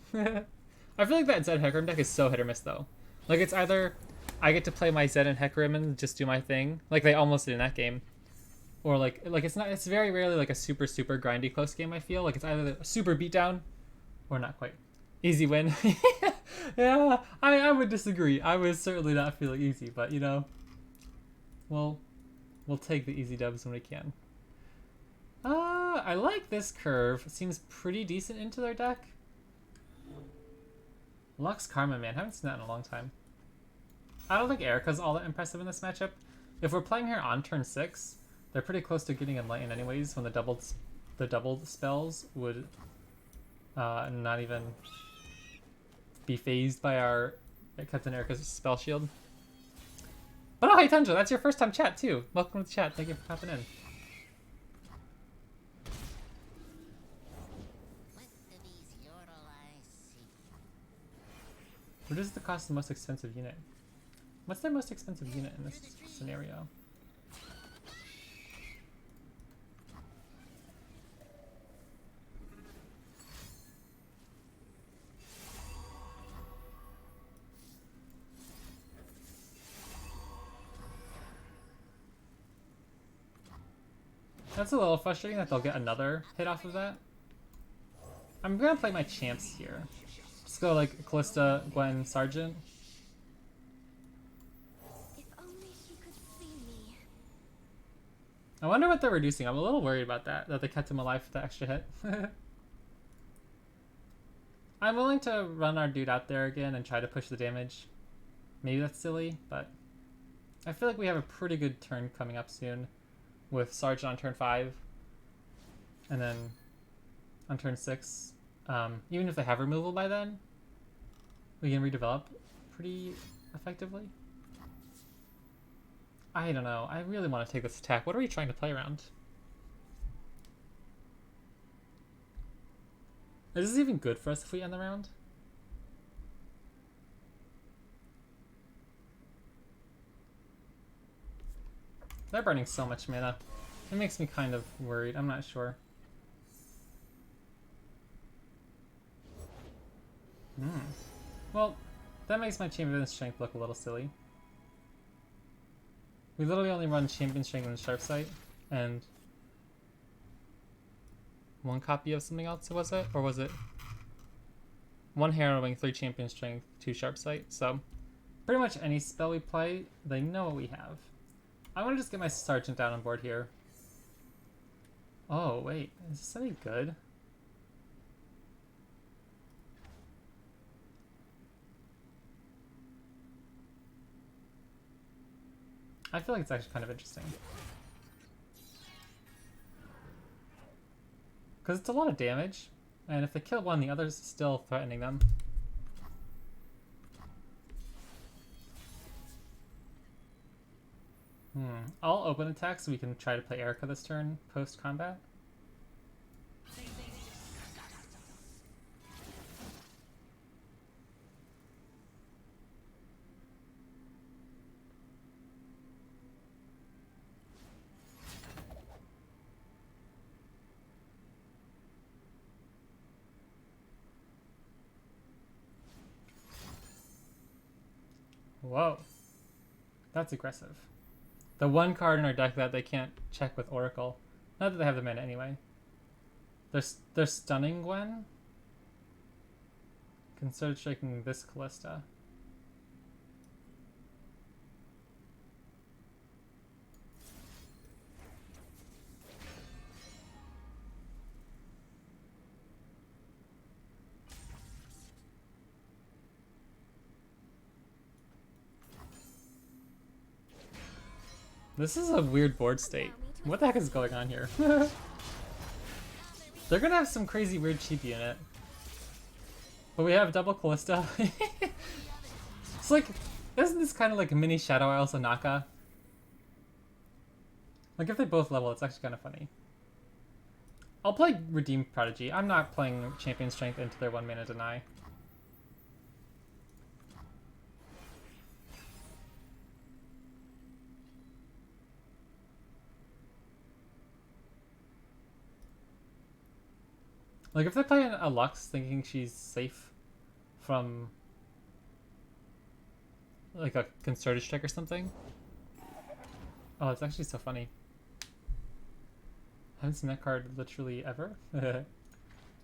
I feel like that Zed Hecarim deck is so hit or miss though. Like it's either I get to play my Zed and Hecarim and just do my thing, like they almost did in that game, or like it's very rarely like a super grindy close game. I feel like it's either a super beatdown or not quite. Easy win. Yeah, I would disagree. I was certainly not feeling easy, but you know, we'll take the easy dubs when we can. I like this curve. It seems pretty decent into their deck. Lux Karma, man. Haven't seen that in a long time. I don't think Erica's all that impressive in this matchup. If we're playing her on turn 6, they're pretty close to getting enlightened anyways when the doubled spells would not even be phased by our Captain Erica's spell shield. But oh, hey Tundra, that's your first time chat too. Welcome to the chat. Thank you for popping in. What is the cost of the most expensive unit? What's their most expensive unit in this scenario? That's a little frustrating that they'll get another hit off of that. I'm gonna play my champs here. Just go like Kalista, Gwen, Sergeant. If only she could see me. I wonder what they're reducing. I'm a little worried about that they kept him alive for the extra hit. I'm willing to run our dude out there again and try to push the damage. Maybe that's silly, but I feel like we have a pretty good turn coming up soon with Sergeant on turn 5 and then on turn 6. Even if they have removal by then, we can redevelop pretty effectively. I don't know. I really want to take this attack. What are we trying to play around? Is this even good for us if we end the round? They're burning so much mana. It makes me kind of worried. I'm not sure. Well, that makes my Champion Strength look a little silly. We literally only run Champion Strength and Sharp Sight, and one copy of something else, was it? Or was it 1 Harrowing, 3 Champion Strength, 2 Sharp Sight? So, pretty much any spell we play, they know what we have. I want to just get my Sergeant down on board here. Oh, wait. Is this any good? I feel like it's actually kind of interesting. Because it's a lot of damage, and if they kill one, the other's still threatening them. I'll open attack so we can try to play Erica this turn, post-combat. Whoa. That's aggressive. The one card in our deck that they can't check with Oracle. Not that they have the mana anyway. They're stunning Gwen? Consider striking this Kalista. This is a weird board state. What the heck is going on here? They're gonna have some crazy weird cheap unit. But we have double Kalista. It's like, isn't this kind of like a mini Shadow Isle Sanaka? Like if they both level, it's actually kind of funny. I'll play Redeemed Prodigy. I'm not playing Champion Strength into their 1 mana deny. Like, if they're playing a Lux thinking she's safe from, like, a concerted strike or something. Oh, it's actually so funny. haven't seen that card literally ever.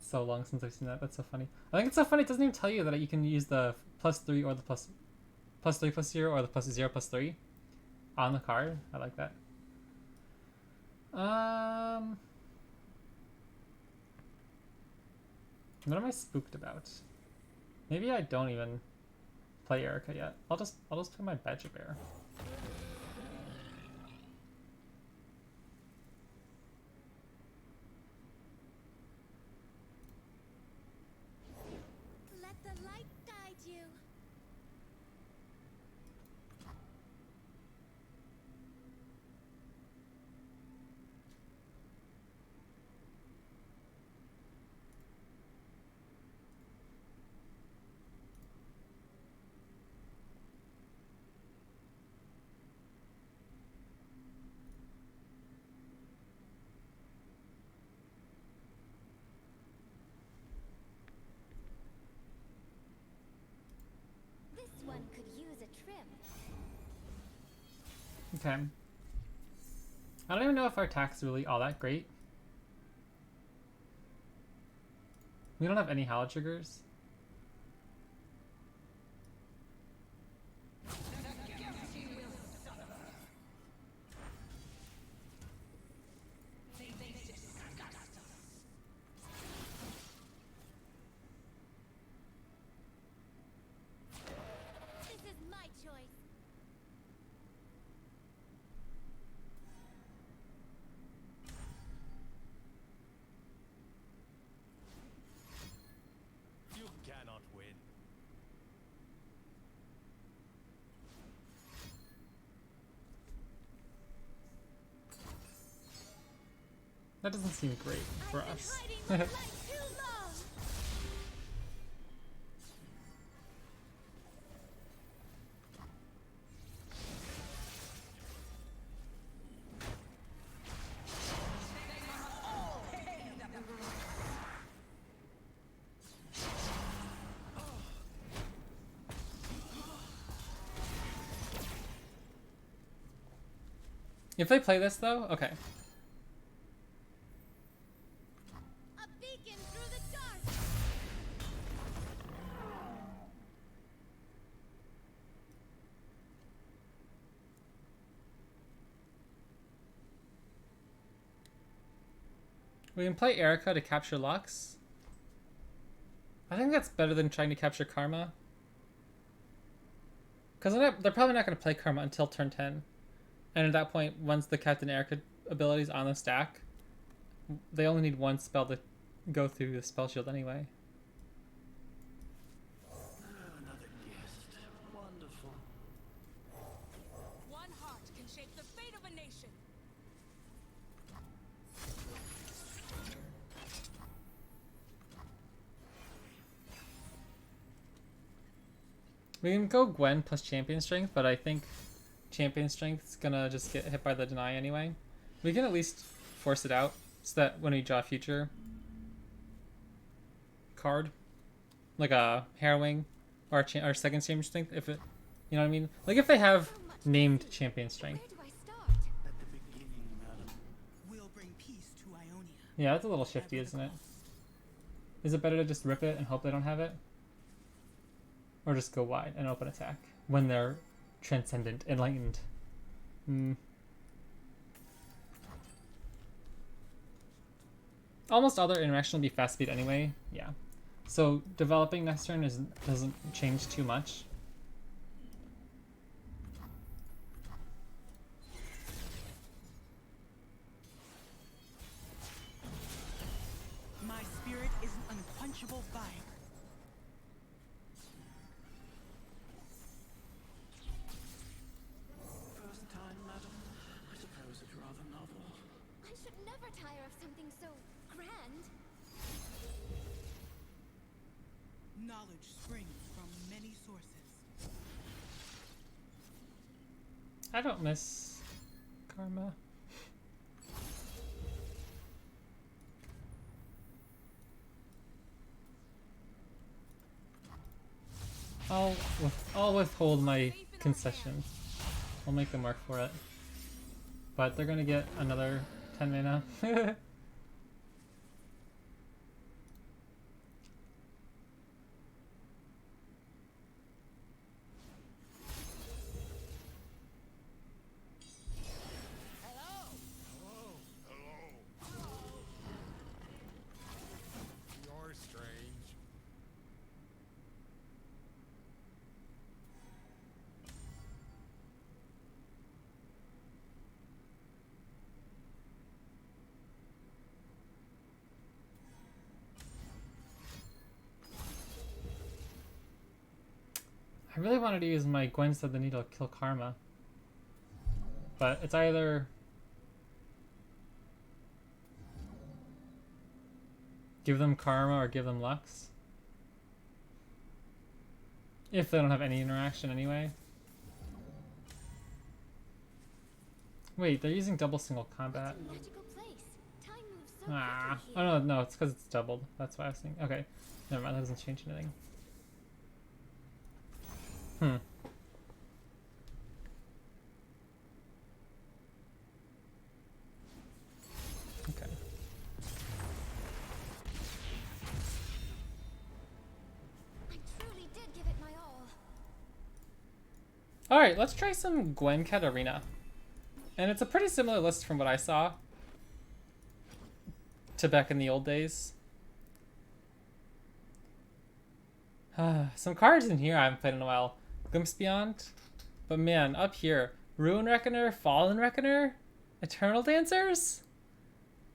So long since I've seen that. That's so funny. I think it's so funny. It doesn't even tell you that you can use the +3 or the +3/+0 or the +0/+3 on the card. I like that. What am I spooked about? Maybe I don't even play Erica yet. I'll just play my Badger Bear. Let the light guide you. This one could use a trim. Okay. I don't even know if our attack's really all that great. We don't have any Halo triggers. This is my choice. You cannot win. That doesn't seem great for I've been us. hiding my light too long. If they play this though, okay. A beacon through the dark. We can play Erica to capture Lux. I think that's better than trying to capture Karma. Because they're probably not going to play Karma until turn 10. And at that point, once the Captain Erica ability is on the stack, they only need one spell to go through the spell shield anyway. Another guest. Wonderful. One heart can shape the fate of a nation. We can go Gwen plus Champion Strength, but I think Champion Strength's gonna just get hit by the deny anyway. We can at least force it out so that when we draw a future card, like a Harrowing or our second Champion Strength, if it, you know what I mean? Like if they have named Champion Strength. Where do I start? At the beginning, madam. We'll bring peace to Ionia. Yeah, that's a little shifty, isn't it? Is it better to just rip it and hope they don't have it? Or just go wide and open attack when they're transcendent, enlightened? Almost all their interaction will be fast speed anyway, yeah. So developing next turn doesn't change too much. My spirit is an unquenchable fire. First time, madam. I suppose it's rather novel. I should never tire of something so grand. Knowledge springs from many sources. I don't miss Karma. I'll withhold my concession. I'll make them work for it. But they're gonna get another 10 mana. I really wanted to use my Gwen Said the Needle to kill Karma. But it's either give them Karma or give them Lux. If they don't have any interaction anyway. Wait, they're using double single combat. Magical place. Time moves so Ah. quickly Oh here. no, it's because it's doubled. That's why I was thinking. Okay. Never mind, that doesn't change anything. Hmm. Okay. I truly did give it my all. Alright, let's try some Gwen Katarina. And it's a pretty similar list from what I saw to back in the old days. Some cards in here I haven't played in a while. Glimpse Beyond. But man, up here, Ruin Reckoner, Fallen Reckoner, Eternal Dancers?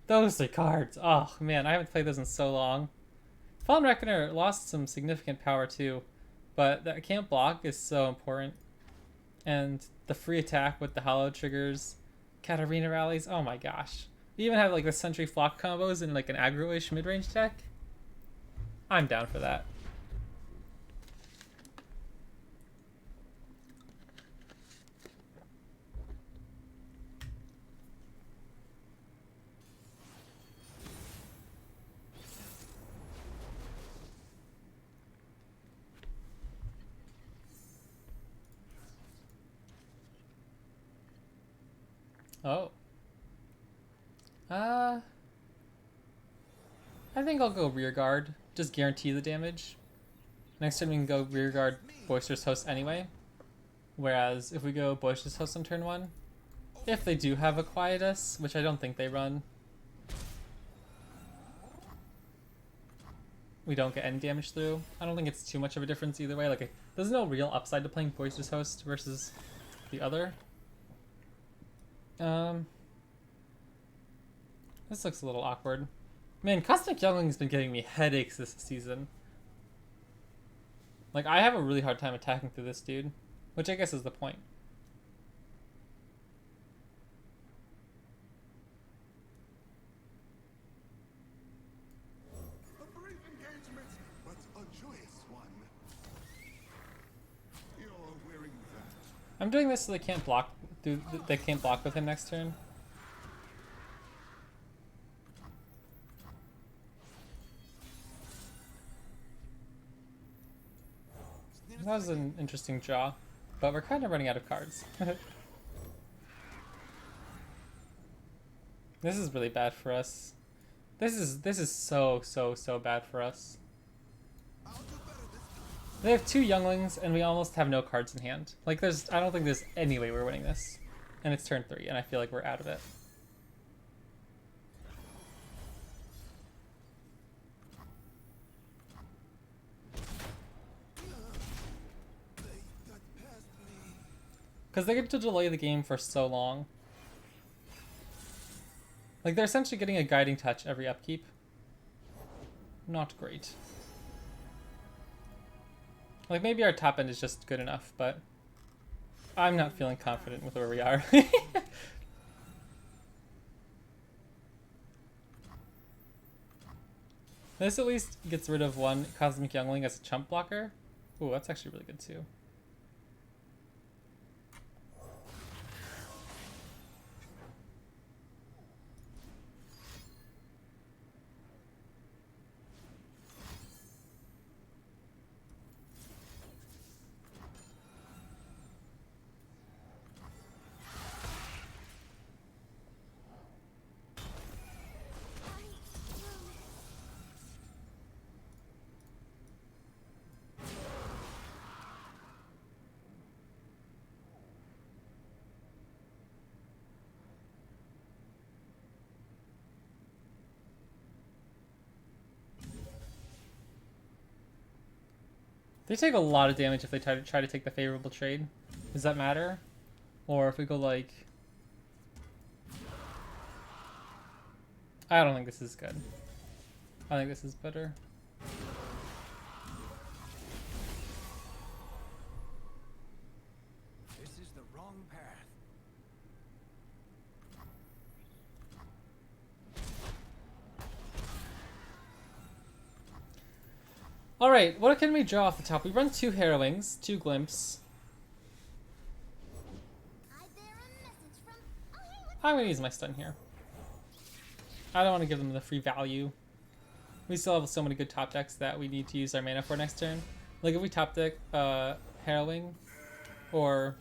Those are cards. Oh man, I haven't played those in so long. Fallen Reckoner lost some significant power too, but that can't block is so important. And the free attack with the hollow triggers, Katarina rallies, oh my gosh. We even have like the Sentry Flock combos in like an aggro-ish mid-range deck. I'm down for that. Oh. I think I'll go rear guard. Just guarantee the damage. Next turn we can go rear guard Boisterous Host anyway. Whereas if we go Boisterous Host on turn 1, if they do have a Quietus, which I don't think they run, we don't get any damage through. I don't think it's too much of a difference either way. Like, there's no real upside to playing Boisterous Host versus the other. This looks a little awkward. Man, Cosmic Youngling's been giving me headaches this season. Like, I have a really hard time attacking through this dude, which I guess is the point. A brief engagement, but a joyous one. You're wearing that. I'm doing this so they can't block. They can't block with him next turn. That was an interesting draw, but we're kind of running out of cards. This is really bad for us. This is so bad for us. They have 2 younglings and we almost have no cards in hand. Like I don't think there's any way we're winning this. And it's turn 3 and I feel like we're out of it. Because they get to delay the game for so long. Like, they're essentially getting a guiding touch every upkeep. Not great. Like, maybe our top end is just good enough, but I'm not feeling confident with where we are. This at least gets rid of 1 Cosmic Youngling as a chump blocker. Ooh, that's actually really good too. They take a lot of damage if they try to take the favorable trade. Does that matter? Or if we go like... I don't think this is good. I think this is better. wrong path. Alright, what can we draw off the top? We run 2 Harrowings, 2 Glimps. I bear a message from. Oh, hey, what's I'm gonna use my stun here. I don't want to give them the free value. We still have so many good top decks that we need to use our mana for next turn. Like if we top deck Harrowing or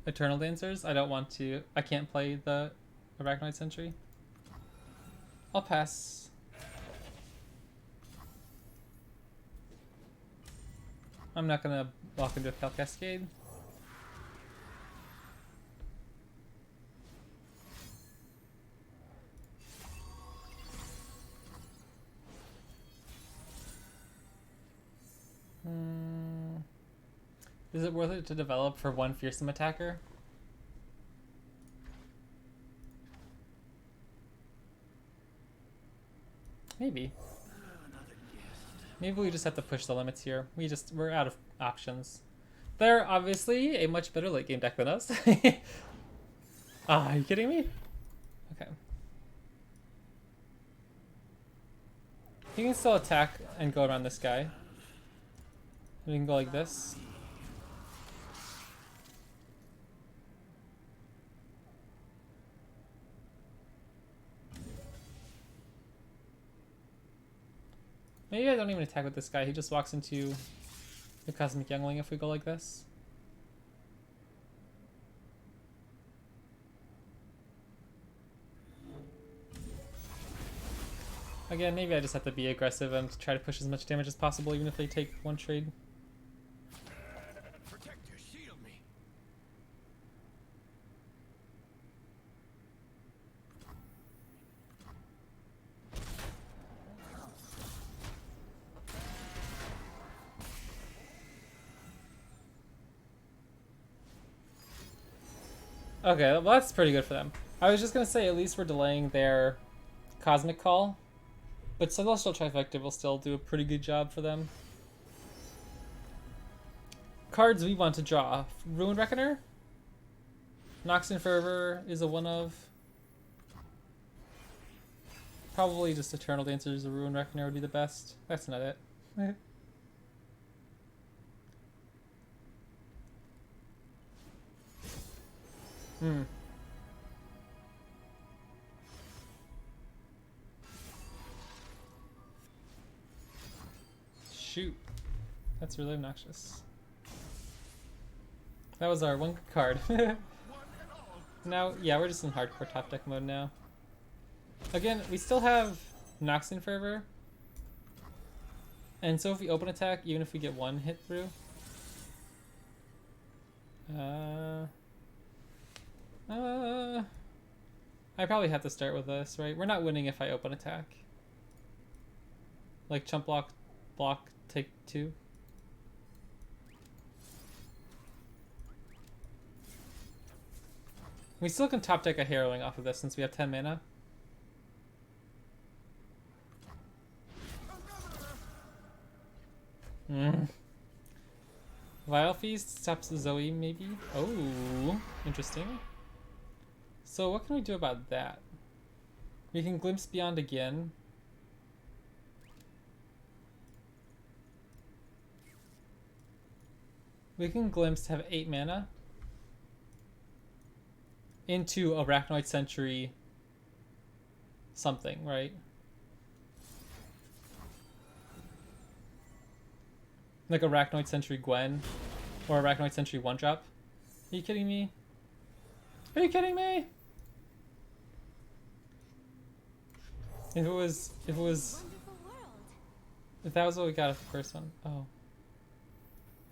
Eternal Dancers, I can't play the Arachnoid Sentry. I'll pass. I'm not gonna walk into a Cal Cascade. Is it worth it to develop for 1 fearsome attacker? Maybe. Maybe we just have to push the limits here. We're out of options. They're obviously a much better late game deck than us. Are you kidding me? Okay. He can still attack and go around this guy. We can go like this. Maybe I don't even attack with this guy. He just walks into the Cosmic Youngling if we go like this. Again, maybe I just have to be aggressive and try to push as much damage as possible, even if they take 1 trade. Protector, shield me. Okay, well that's pretty good for them. I was just gonna say at least we're delaying their Cosmic Call, but Celestial Trifecta will still do a pretty good job for them. Cards we want to draw. Ruin Reckoner? Noxian Fervor is a one of. Probably just Eternal Dancers or Ruin Reckoner would be the best. That's not it. Shoot. That's really obnoxious. That was our 1 card. Now, yeah, we're just in hardcore top deck mode now. Again, we still have Noxian Fervor. And so if we open attack, even if we get 1 hit through. I probably have to start with this, right? We're not winning if I open attack. Like chump block, take 2. We still can top deck a Harrowing off of this since we have 10 mana. Vile Feast stops the Zoe, maybe? Oh, interesting. So what can we do about that? We can Glimpse Beyond again. We can Glimpse to have 8 mana into Arachnoid Sentry something, right? Like Arachnoid Sentry Gwen or Arachnoid Sentry 1-drop. Are you kidding me? Are you kidding me? If that was what we got at the first one. Oh.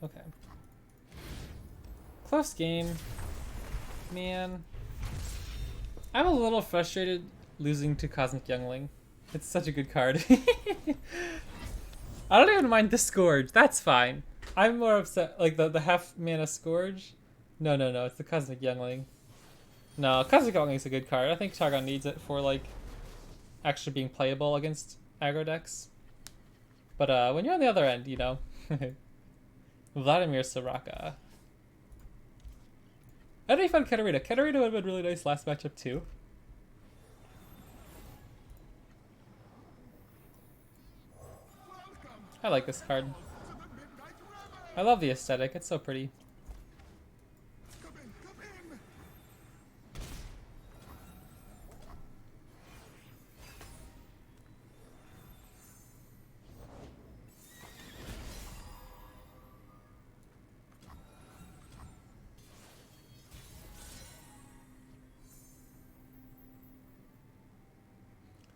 Okay. Close game. Man. I'm a little frustrated losing to Cosmic Youngling. It's such a good card. I don't even mind the Scourge. That's fine. I'm more upset. Like the half mana Scourge. No. It's the Cosmic Youngling. No, Cosmic Youngling is a good card. I think Targon needs it for like actually being playable against aggro decks. But when you're on the other end, you know. Vladimir Soraka. How do you find Katarina? Katarina would have been really nice last matchup too. I like this card. I love the aesthetic. It's so pretty. Come in, come in.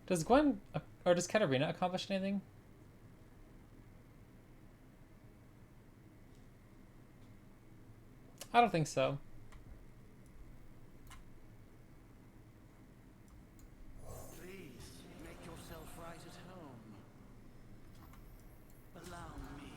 Does Gwen or does Katarina accomplish anything? I don't think so. Please, make yourself right at home. Allow me.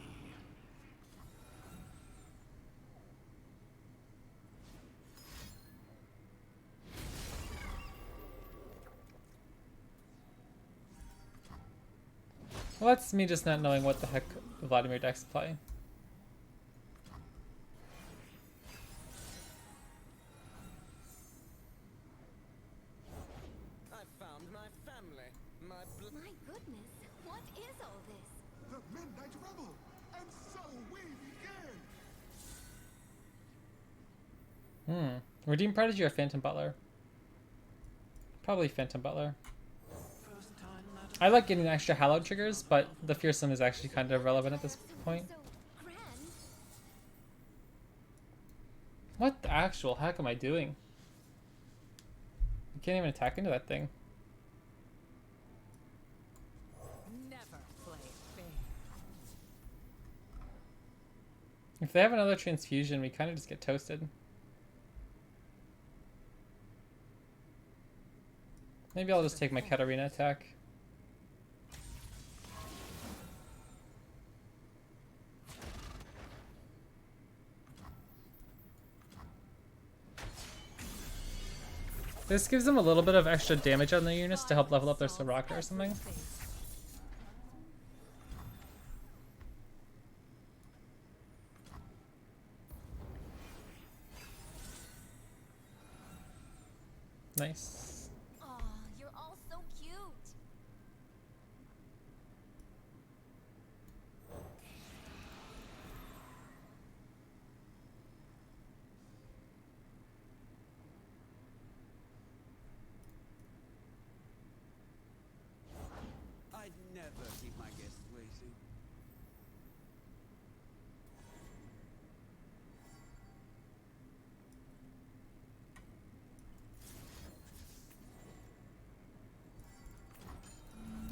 Well, that's me just not knowing what the heck Vladimir decks play. My goodness, what is all this? The Midnight Rebel. And so we begin. Redeem Prodigy or Phantom Butler? Probably Phantom Butler. First time, madam. I like getting extra hallowed triggers, but the fearsome is actually kind of irrelevant at this point. So grand. What the actual heck am I doing? You can't even attack into that thing. Never play fair. If they have another transfusion, we kind of just get toasted. Maybe I'll just take my Katarina attack. This gives them a little bit of extra damage on their units to help level up their Soraka or something. Nice. Aw, you're all so cute. I'd never keep my guests waiting.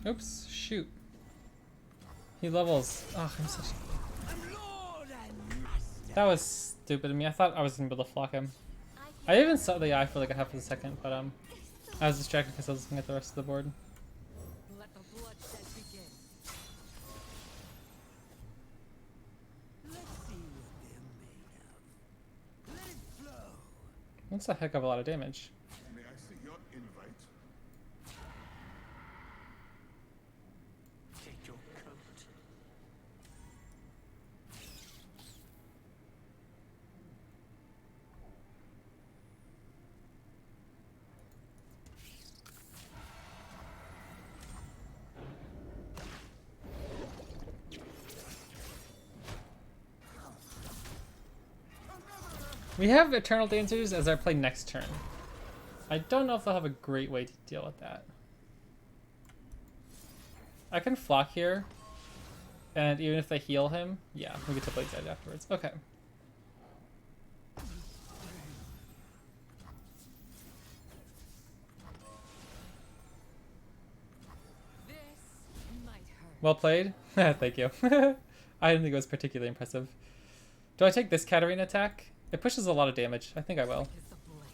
Oops, shoot. He levels. Oh, I'm such. I'm Lord and Master. That was stupid of me. I thought I was gonna be able to flock him. I even saw the eye for like a half of a second, but I was distracted because I was looking at the rest of the board. Let the bloodshed begin. Let's see what they're made of. Let it flow. That's a heck of a lot of damage. May I see your invite? Take your coat. We have Eternal Dancers as our play next turn. I don't know if they'll have a great way to deal with that. I can flock here, and even if they heal him, yeah, we get to Blade's Edge afterwards. Okay. This might hurt. Well played. Thank you. I didn't think it was particularly impressive. Do I take this Katarina attack? It pushes a lot of damage. I think I will. Is the blade.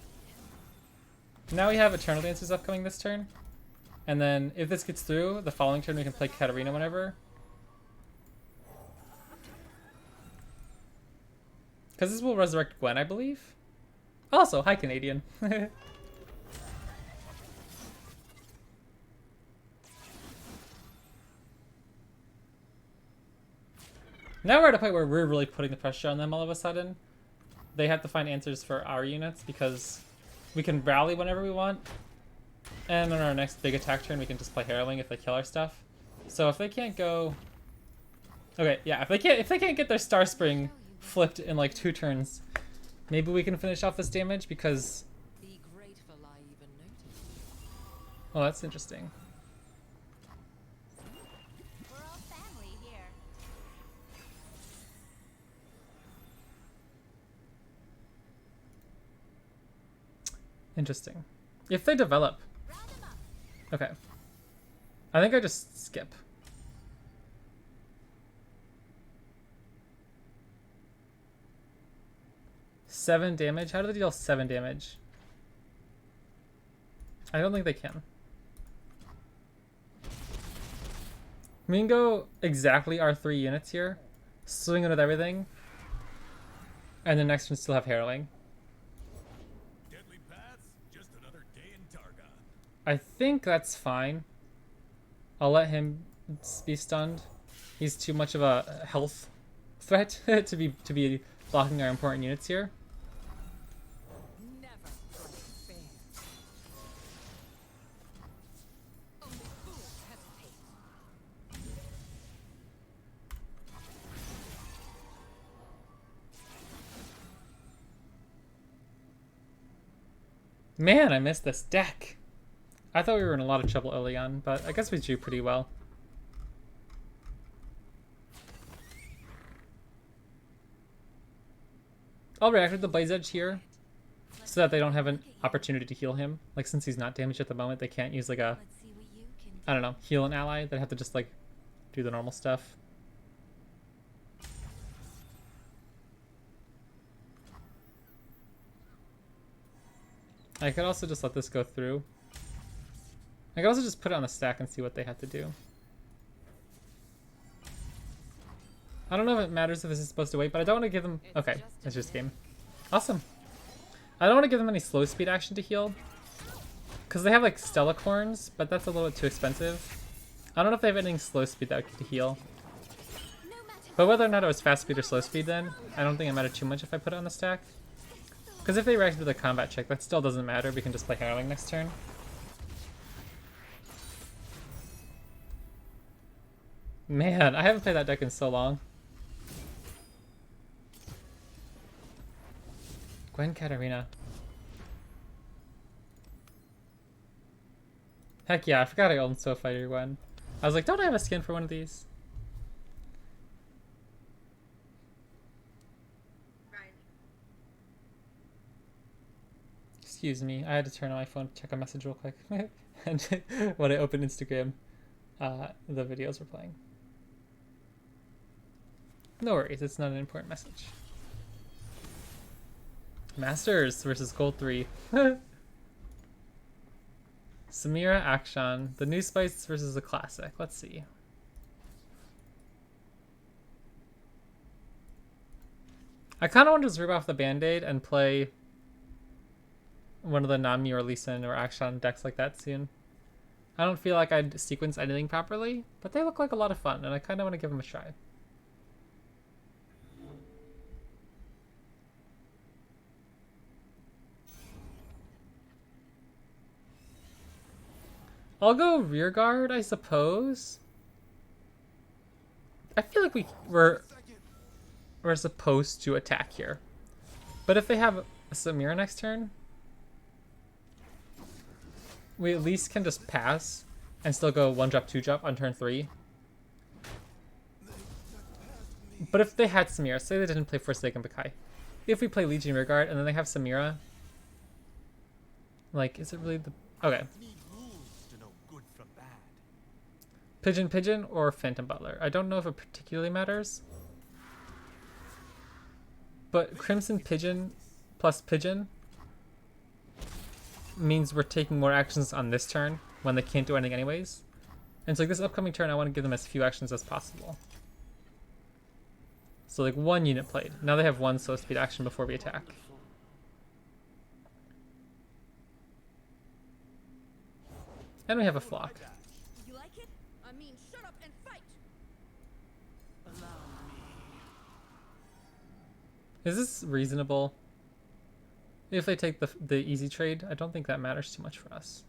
Now we have Eternal Dancers upcoming this turn. And then if this gets through, the following turn we can play Katarina whenever. Because this will resurrect Gwen, I believe. Also, hi Canadian. Now we're at a point where we're really putting the pressure on them all of a sudden. they have to find answers for our units because we can rally whenever we want. And on our next big attack turn, we can just play harrowing if they kill our stuff. So if they can't go, okay, yeah, if they can't get their Star Spring flipped in like 2 turns, maybe we can finish off this damage because. Be grateful I even noticed. Oh, that's interesting. We're all family here. Interesting. If they develop. Round them up. Okay. I think I just skip. Seven damage? How do they deal 7 damage? I don't think they can. We can go exactly our 3 units here. Swing it with everything. And the next one still have harrowing. Deadly paths, just another day in Targa. I think that's fine. I'll let him be stunned. He's too much of a health threat to be blocking our important units here. Never play fair. Only fools hesitate. Man, I missed this deck. I thought we were in a lot of trouble early on, but I guess we drew pretty well. I'll react with the Blaze Edge here so that they don't have an opportunity to heal him. Like, since he's not damaged at the moment, they can't use like a, Let's see what you can do. I don't know, heal an ally. They have to just like do the normal stuff. I could also just let this go through. I could also just put it on the stack and see what they have to do. I don't know if it matters if this is supposed to wait, but I don't want to give them... Okay, it's just game. Awesome. I don't want to give them any slow speed action to heal. Because they have like Stellacorns, but that's a little bit too expensive. I don't know if they have anything slow speed that could heal. But whether or not it was fast speed or slow speed then, I don't think it mattered too much if I put it on the stack. Because if they react with a combat check, that still doesn't matter. We can just play harrowing next turn. Man, I haven't played that deck in so long. Gwen Katarina. Heck yeah, I forgot I owned Soul Fighter Gwen. I was like, don't I have a skin for one of these? Excuse me, I had to turn on my phone to check a message real quick. And when I opened Instagram, the videos were playing. No worries, it's not an important message. Masters versus Gold 3. Samira, Akshan. The new spice versus the classic. Let's see. I kind of want to just rip off the band-aid and play one of the Nami or Lee Sin or Akshan decks like that soon. I don't feel like I'd sequence anything properly, but they look like a lot of fun, and I kind of want to give them a try. I'll go rear guard, I suppose. I feel like we're supposed to attack here. But if they have a Samira next turn, we at least can just pass and still go 1-drop, 2-drop on turn 3. But if they had Samira, say they didn't play Forsaken Bakai. If we play Legion Rearguard and then they have Samira, like, is it really the... Okay. Pigeon Pigeon or Phantom Butler. I don't know if it particularly matters. But Crimson Pigeon plus Pigeon means we're taking more actions on this turn when they can't do anything anyways. And so like this upcoming turn, I want to give them as few actions as possible. So like 1 unit played. Now they have 1 slow speed action before we attack. And we have a flock. You like it? I mean, shut up and fight. Allow me. Is this reasonable? If they take the easy trade, I don't think that matters too much for us.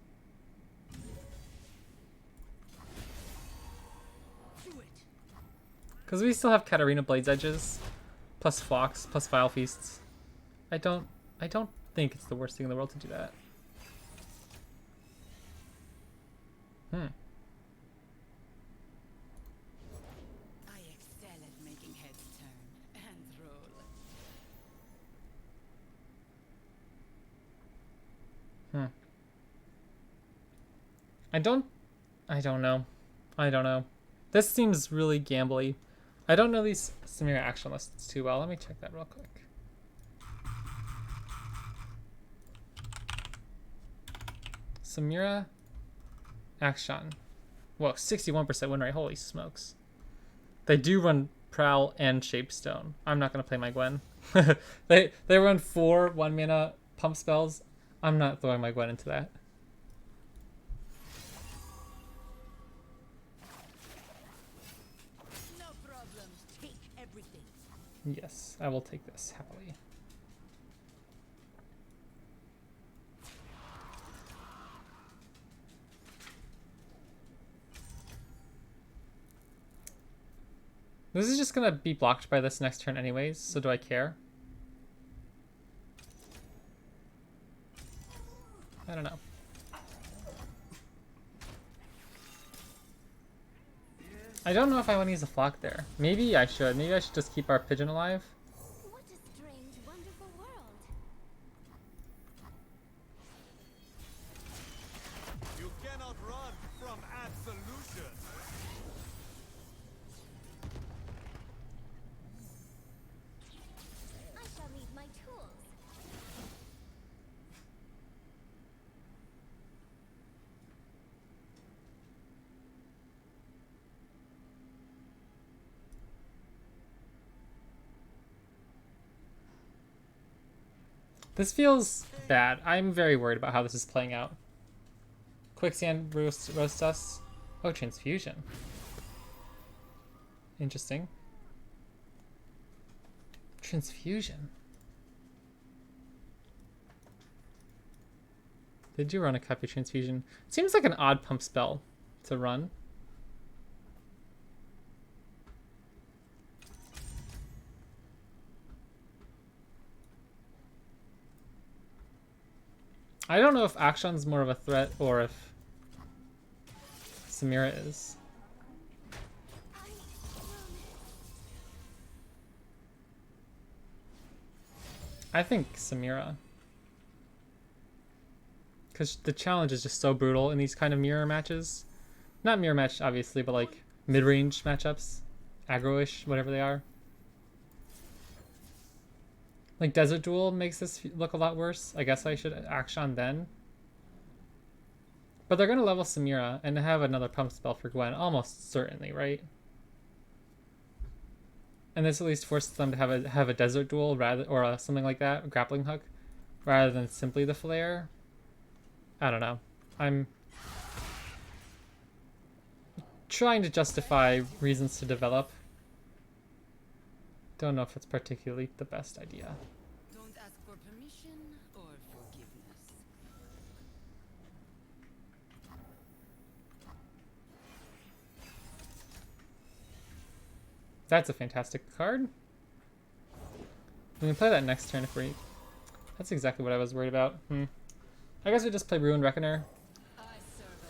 Because we still have Katarina Blade's Edges, plus Fox, plus Vile Feasts. I don't think it's the worst thing in the world to do that. I excel at making heads turn and roll. I don't know. I don't know. This seems really gambly. I don't know these Samira action lists too well. Let me check that real quick. Samira Akshan. Whoa, 61% win rate. Holy smokes. They do run Prowl and Shapestone. I'm not going to play my Gwen. They run 4 1-mana pump spells. I'm not throwing my Gwen into that. No problem. Take everything. Yes, I will take this happily. This is just gonna be blocked by this next turn anyways, so do I care? I don't know. I don't know if I want to use a flock there. Maybe I should. Maybe I should just keep our pigeon alive. What a strange, wonderful world. You cannot run from absolution. I shall need my tools. This feels bad. I'm very worried about how this is playing out. Quicksand roast us. Oh, transfusion. Interesting. Transfusion. They do run a copy transfusion. It seems like an odd pump spell to run. I don't know if Akshan's more of a threat or if Samira is. I think Samira. Because the challenge is just so brutal in these kind of mirror matches. Not mirror match, obviously, but like mid-range matchups. Aggro-ish, whatever they are. Like Desert Duel makes this look a lot worse. I guess I should Akshan then. But they're going to level Samira and have another pump spell for Gwen, almost certainly, right? And this at least forces them to have a Desert Duel rather, or something like that, a grappling hook, rather than simply the flare. I don't know. I'm trying to justify reasons to develop. Don't know if it's particularly the best idea. Don't ask for permission or forgiveness. That's a fantastic card. We can play that next turn if we... That's exactly what I was worried about. I guess we just play Ruined Reckoner.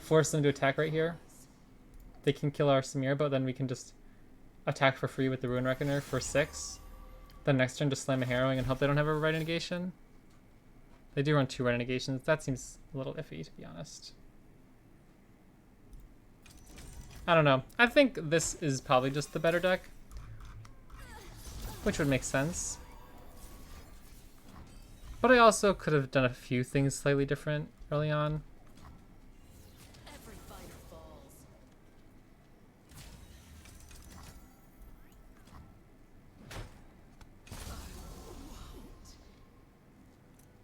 Force them to attack right here. They can kill our Samira, but then we can just attack for free with the Ruined Reckoner for 6. Then next turn just slam a Harrowing and hope they don't have a right negation. They do run 2 right negations. That seems a little iffy, to be honest. I don't know. I think this is probably just the better deck, which would make sense. But I also could have done a few things slightly different early on. Every fighter falls.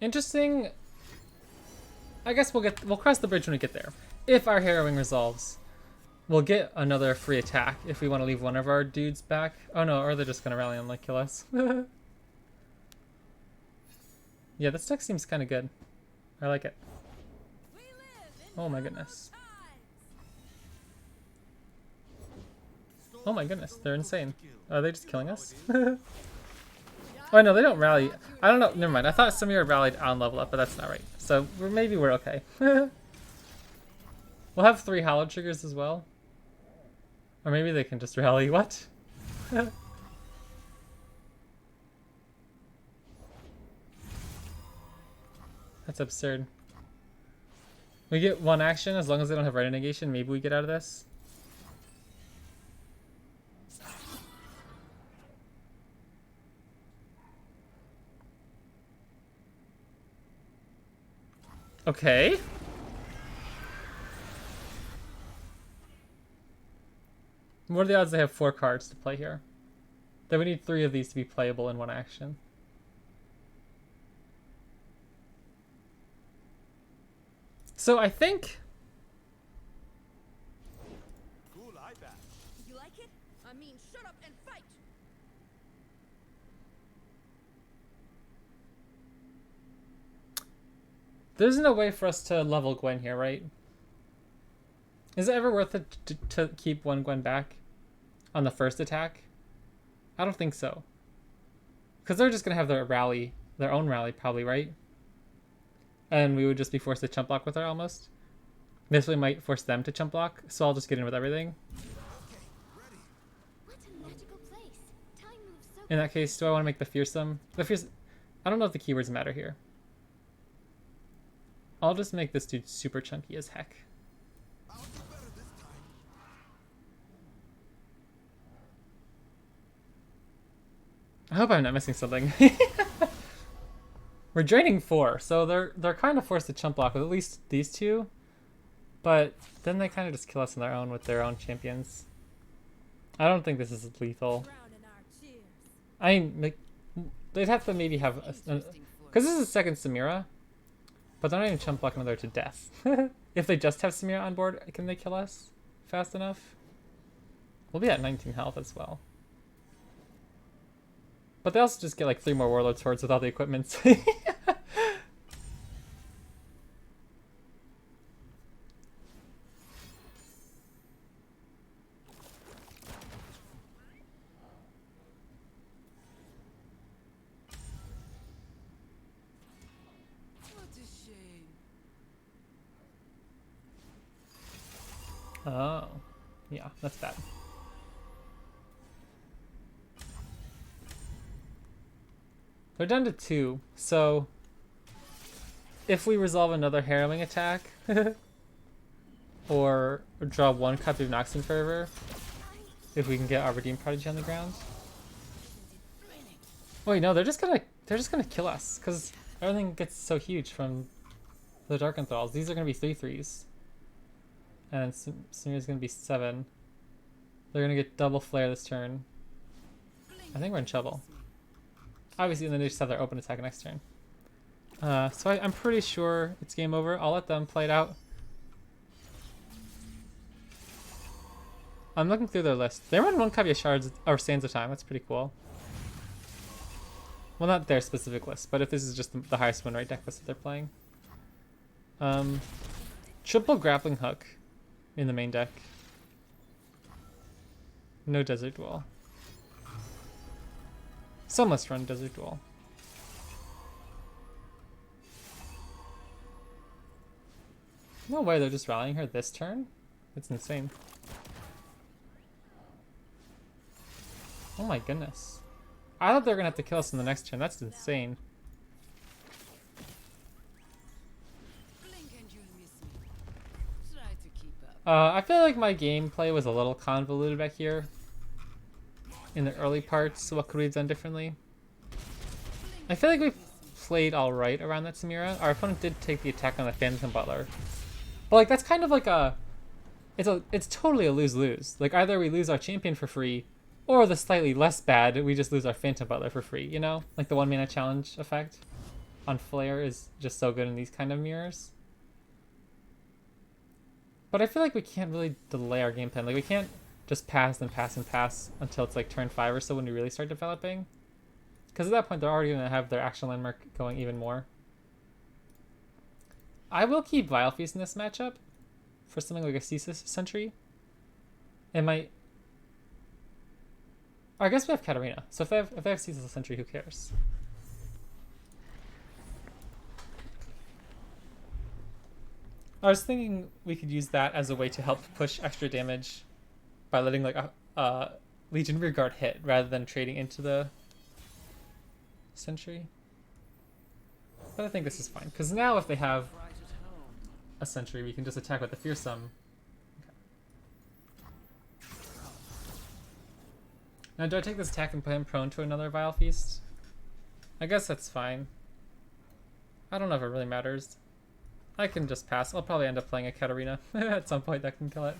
Interesting. I guess we'll cross the bridge when we get there. If our Harrowing resolves, we'll get another free attack if we want to leave one of our dudes back. Oh no, or they're just gonna rally and like kill us. Yeah, this deck seems kind of good. I like it. We live in Oh my hallowed goodness. times. Oh my goodness, they're insane. Are they just killing us? Oh no, they don't rally. I don't know. Never mind. I thought Samira rallied on level up, but that's not right. So maybe we're okay. We'll have 3 hollow triggers as well. Or maybe they can just rally. What? That's absurd. We get 1 action as long as they don't have Rite of Negation. Maybe we get out of this. Okay. What are the odds they have 4 cards to play here? Then we need 3 of these to be playable in 1 action. So I think... Cool eye back. You like it? I mean, shut up and fight. There's no way for us to level Gwen here, right? Is it ever worth it to keep 1 Gwen back on the first attack? I don't think so. Because they're just going to have their rally, their own rally probably, right? And we would just be forced to chump block with her almost. This way might force them to chump block, so I'll just get in with everything. What a magical place. Time moves so In that case, do I want to make the fearsome? I don't know if the keywords matter here. I'll just make this dude super chunky as heck. I'll do better this time. I hope I'm not missing something. We're draining 4, so they're kind of forced to chump block with at least these 2. But then they kind of just kill us on their own with their own champions. I don't think this is lethal. Drown in our cheers. I mean, like, they'd have to maybe have... Because this is a second Samira. But they're not even chump blocking her to death. If they just have Samira on board, can they kill us fast enough? We'll be at 19 health as well. But they also just get like 3 more Warlord Swords with all the equipment. What a shame. Oh. Yeah, that's bad. They're down to 2, so if we resolve another harrowing attack or draw 1 copy of Noxon Fervor, if we can get our Redeem Prodigy on the ground. Wait, no, they're just gonna kill us because everything gets so huge from the Dark Enthralls. These are gonna be 3/3s, and Samira's gonna be 7. They're gonna get double flare this turn. I think we're in trouble. Obviously, then they just have their open attack next turn. So I'm pretty sure it's game over. I'll let them play it out. I'm looking through their list. They run 1 copy of Shards or Sands of Time. That's pretty cool. Well, not their specific list, but if this is just the highest win rate deck list that they're playing. Triple Grappling Hook in the main deck. No Desert Dwell. Some must run Desert Dwell. No way they're just rallying her this turn? That's insane. Oh my goodness. I thought they were gonna have to kill us in the next turn. That's insane. Blink and you'll miss me. Try to keep up. I feel like my gameplay was a little convoluted back here. In the early parts, what could we have done differently? I feel like we played alright around that Samira. Our opponent did take the attack on the Phantom Butler. But like that's kind of like it's totally a lose-lose. Like either we lose our champion for free, or the slightly less bad, we just lose our Phantom Butler for free, you know? Like the 1 mana challenge effect on Flare is just so good in these kind of mirrors. But I feel like we can't really delay our game plan. Like we can't just pass and pass and pass until it's like turn 5 or so when we really start developing. Because at that point, they're already going to have their action landmark going even more. I will keep Vile Feast in this matchup for something like a Ceaseless Sentry. It might... Or I guess we have Katarina. So if they have Ceaseless Sentry, who cares? I was thinking we could use that as a way to help push extra damage by letting like a Legion Rearguard hit rather than trading into the Sentry. But I think this is fine because now if they have a Sentry, we can just attack with the Fearsome. Okay. Now, do I take this attack and put him prone to another Vile Feast? I guess that's fine. I don't know if it really matters. I can just pass. I'll probably end up playing a Katarina at some point that can kill it.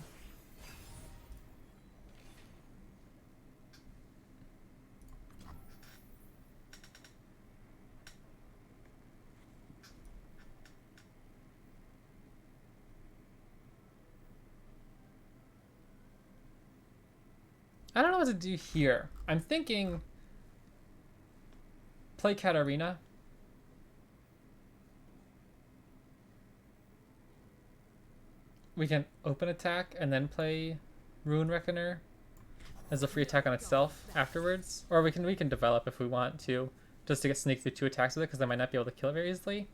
I don't know what to do here. I'm thinking play Katarina. We can open attack and then play Rune Reckoner as a free attack on itself afterwards. Or we can develop if we want to, just to get sneak through 2 attacks with it, because I might not be able to kill it very easily.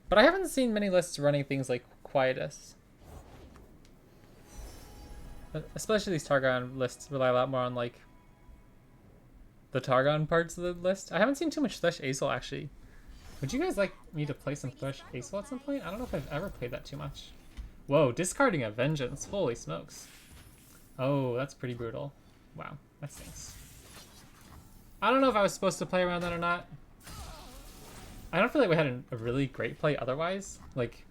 But I haven't seen many lists running things like Quietus. Especially these Targon lists rely a lot more on like the Targon parts of the list. I haven't seen too much Thresh Aesol actually. Would you guys like me to play some Thresh Aesol at some point? I don't know if I've ever played that too much. Whoa, discarding a Vengeance. Holy smokes. Oh, that's pretty brutal. Wow, that stinks. I don't know if I was supposed to play around that or not. I don't feel like we had a really great play otherwise. Like,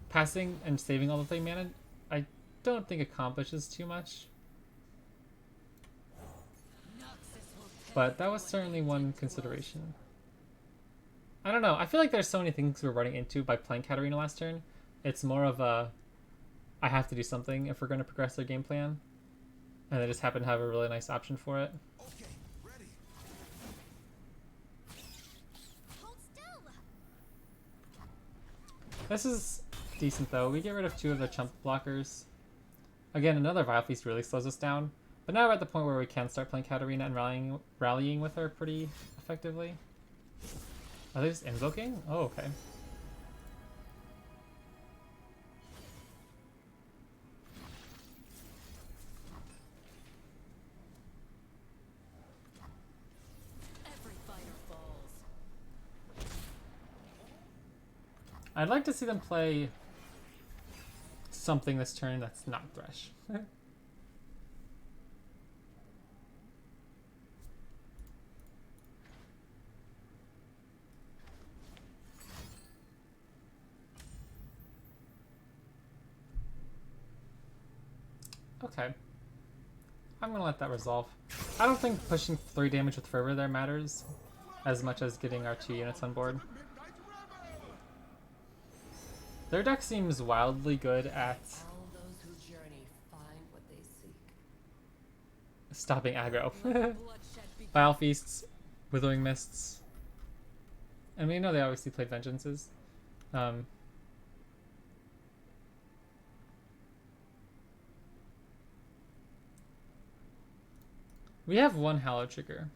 passing and saving all the play mana, I don't think accomplishes too much. But that was certainly one consideration. I don't know. I feel like there's so many things we're running into by playing Katarina last turn. It's more of a, I have to do something if we're going to progress their game plan. And they just happen to have a really nice option for it. Okay, ready. Hold still. This is decent though. We get rid of 2 of the chump blockers. Again, another Vile Feast really slows us down. But now we're at the point where we can start playing Katarina and rallying with her pretty effectively. Are they just invoking? Oh, okay. I'd like to see them play something this turn that's not Thresh. Okay. I'm gonna let that resolve. I don't think pushing 3 damage with Fervor there matters as much as getting our 2 units on board. Their deck seems wildly good at All those who journey find what they seek. stopping aggro. Bloodshed begins. Vile Feasts, Withering Mists. And we know they obviously play Vengeances. We have 1 Hallow Trigger.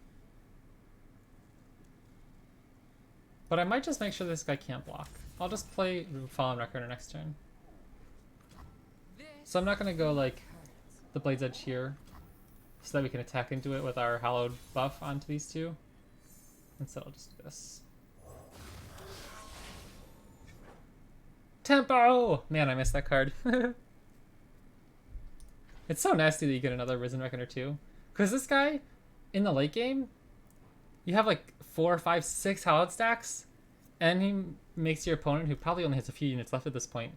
But I might just make sure this guy can't block. I'll just play Fallen Reckoner next turn. So I'm not going to go like the Blade's Edge here so that we can attack into it with our Hallowed buff onto these 2. Instead I'll just do this. Tempo! Man, I missed that card. It's so nasty that you get another Risen Reckoner too. Because this guy, in the late game, you have like 4, 5, 6 Hallowed stacks, and he makes your opponent, who probably only has a few units left at this point,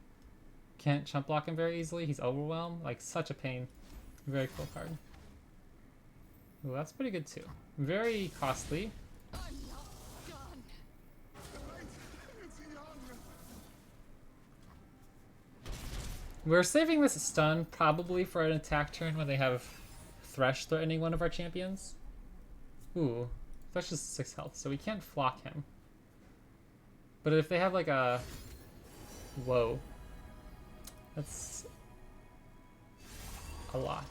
can't chump block him very easily. He's overwhelmed. Like, such a pain. Very cool card. Ooh, that's pretty good too. Very costly. I'm not done. We're saving this stun probably for an attack turn when they have Thresh threatening one of our champions. Ooh. That's just 6 health, so we can't flock him. But if they have like a... Whoa. That's... a lot.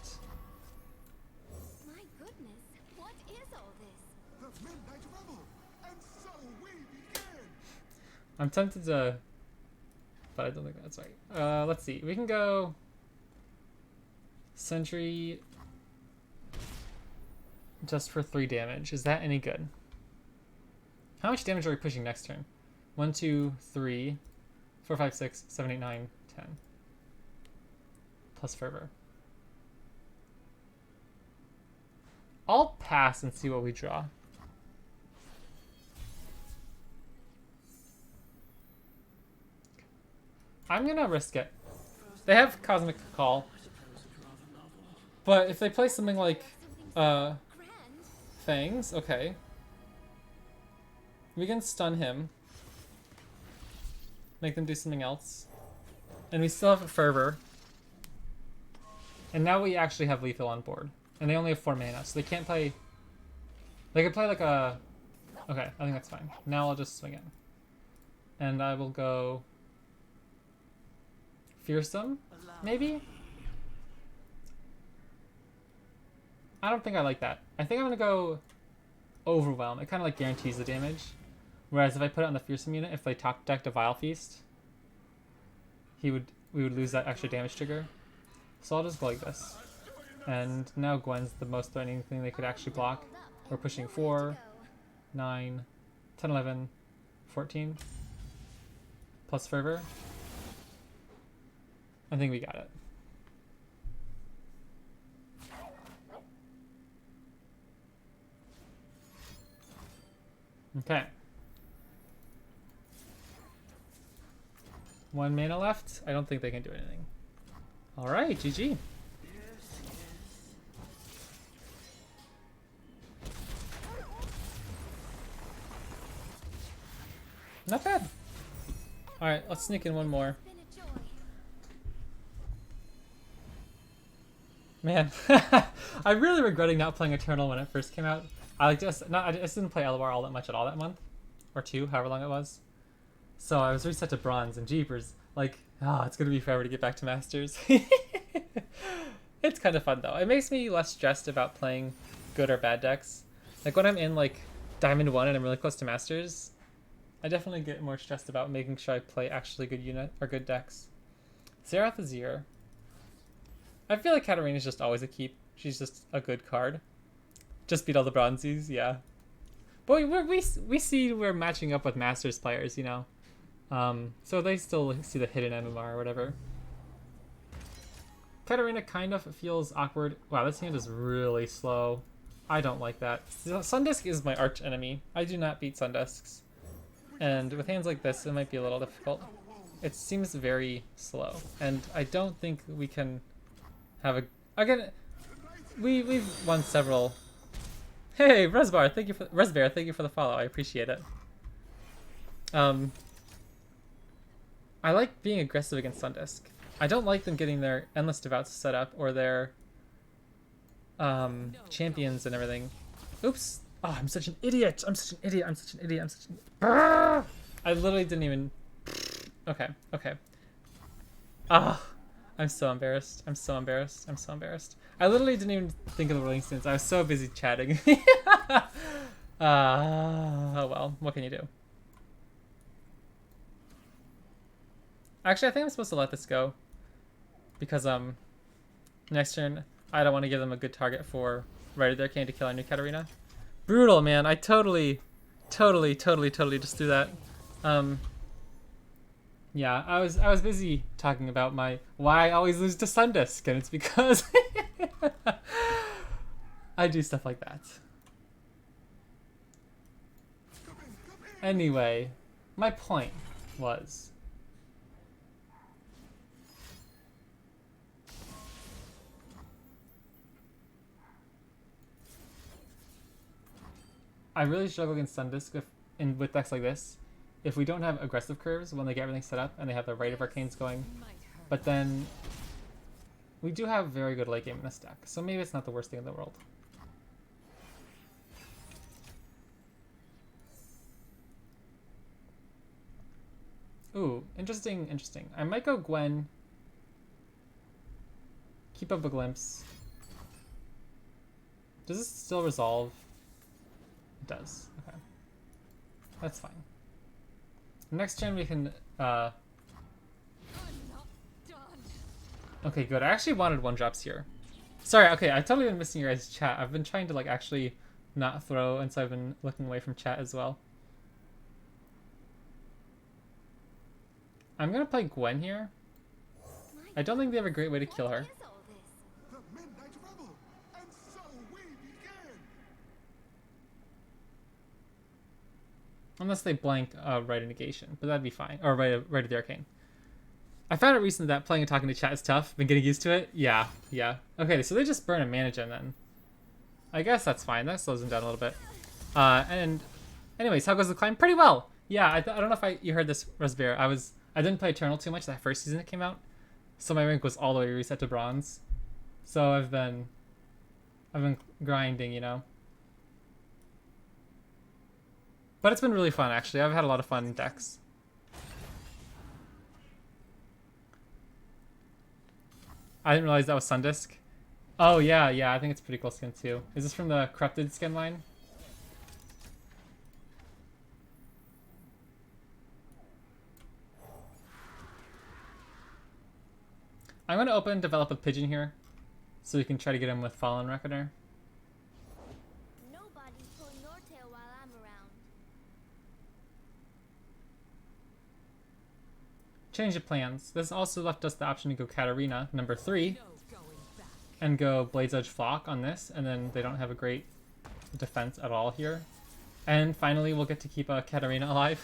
My goodness, what is all this? The midnight revel, and so we begin. I'm tempted to... But I don't think that's right. Let's see. We can go... Sentry... just for 3 damage. Is that any good? How much damage are we pushing next turn? 1, 2, 3, 4, 5, 6, 7, 8, 9, 10. Plus fervor. I'll pass and see what we draw. I'm gonna risk it. They have Cosmic Call. But if they play something like Grand? Fangs, okay. We can stun him. Make them do something else. And we still have Fervor. And now we actually have lethal on board. And they only have 4 mana, so they can't play... They could play like a... Okay, I think that's fine. Now I'll just swing in. And I will go... Fearsome, maybe? I don't think I like that. I think I'm gonna go Overwhelm. It kind of like guarantees the damage. Whereas if I put it on the Fearsome unit, if they top decked a Vile Feast, we would lose that extra damage trigger. So I'll just go like this. And now Gwen's the most threatening thing they could actually block. We're pushing 4, 9, 10, 11, 14. Plus Fervor. I think we got it. Okay. 1 mana left. I don't think they can do anything. Alright, GG. Not bad. Alright, let's sneak in one more. Been a joy. Man, I'm really regretting not playing Eternal when it first came out. I just didn't play LOR all that much at all that month. Or 2, however long it was. So I was reset to Bronze and Jeepers. Like, it's gonna be forever to get back to Masters. It's kind of fun though. It makes me less stressed about playing good or bad decks. Like when I'm in like Diamond 1 and I'm really close to Masters, I definitely get more stressed about making sure I play actually good unit or good decks. Zerath Azir. I feel like Katarina's just always a keep. She's just a good card. Just beat all the Bronzies, yeah. But we see we're matching up with Masters players, you know. So they still see the hidden MMR or whatever. Katarina kind of feels awkward. Wow, this hand is really slow. I don't like that. Sundisk is my arch enemy. I do not beat Sundisks. And with hands like this, it might be a little difficult. It seems very slow. And I don't think we can have a... Again, we've won several... Hey, Resbear, thank you for the follow. I appreciate it. I like being aggressive against Sundisk. I don't like them getting their Endless Devouts set up or their champions and everything. Oops. Oh, I'm such an idiot. I'm such an idiot. I'm such an idiot. I'm such an... I literally didn't even... Okay, okay. I'm so embarrassed. I'm so embarrassed. I'm so embarrassed. I literally didn't even think of the rolling stance. I was so busy chatting. Oh well, what can you do? Actually, I think I'm supposed to let this go. Because, next turn, I don't want to give them a good target for Right There Arcane to kill our new Katarina. Brutal, man. I totally just threw that. Yeah, I was busy talking about why I always lose to Sundisk, and it's because I do stuff like that. Anyway, my point was I really struggle against Sundisk with decks like this. If we don't have aggressive curves when they get everything set up and they have the Rite of Arcanes going. But then we do have very good late game in this deck, so maybe it's not the worst thing in the world. Ooh, interesting, interesting. I might go Gwen. Keep up a glimpse. Does this still resolve? It does. Okay. That's fine. Next turn we can, I'm not done. Okay, good. I actually wanted one drops here. Sorry, okay, I've totally been missing your guys' chat. I've been trying to, like, actually not throw, and so I've been looking away from chat as well. I'm gonna play Gwen here. I don't think they have a great way to kill her. What is all this? The Midnight Rebel, and so we begin. Unless they blank right a negation, but that'd be fine. Or right of the arcane. I found out recently that playing and talking to chat is tough. Been getting used to it. Yeah. Okay, so they just burn a mana gem then. I guess that's fine. That slows them down a little bit. And anyways, how goes the climb? Pretty well. Yeah, I don't know if you heard this, Raspberry. I didn't play Eternal too much that first season it came out, so my rank was all the way reset to bronze. So I've been grinding, you know. But it's been really fun, actually. I've had a lot of fun in decks. I didn't realize that was Sundisk. Oh, yeah, I think it's pretty cool skin, too. Is this from the Corrupted skin line? I'm going to open and develop a pigeon here, so we can try to get him with Fallen Reckoner. Nobody's pulling your tail while I'm around. Change of plans. This also left us the option to go Katarina, number 3, No going back. and go Blade's Edge Flock on this, and then they don't have a great defense at all here. And finally, we'll get to keep Katarina alive.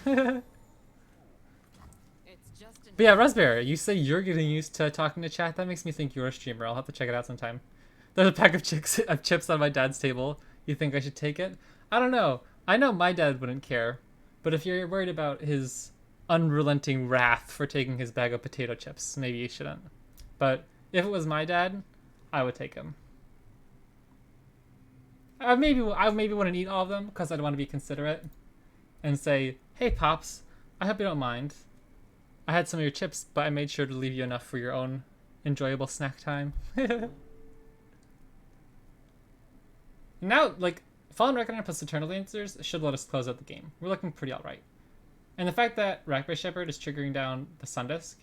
It's just an But yeah, Raspberry, you say you're getting used to talking to chat. That makes me think you're a streamer. I'll have to check it out sometime. There's a pack of chips on my dad's table. You think I should take it? I don't know. I know my dad wouldn't care. But if you're worried about his unrelenting wrath for taking his bag of potato chips, maybe you shouldn't. But if it was my dad, I would take him. I maybe wouldn't eat all of them because I'd want to be considerate and say, hey, Pops, I hope you don't mind. I had some of your chips, but I made sure to leave you enough for your own enjoyable snack time. Now, like, Fallen Reckoner plus Eternal Lancers should let us close out the game. We're looking pretty alright. And the fact that Rackbay Shepherd is triggering down the Sundisk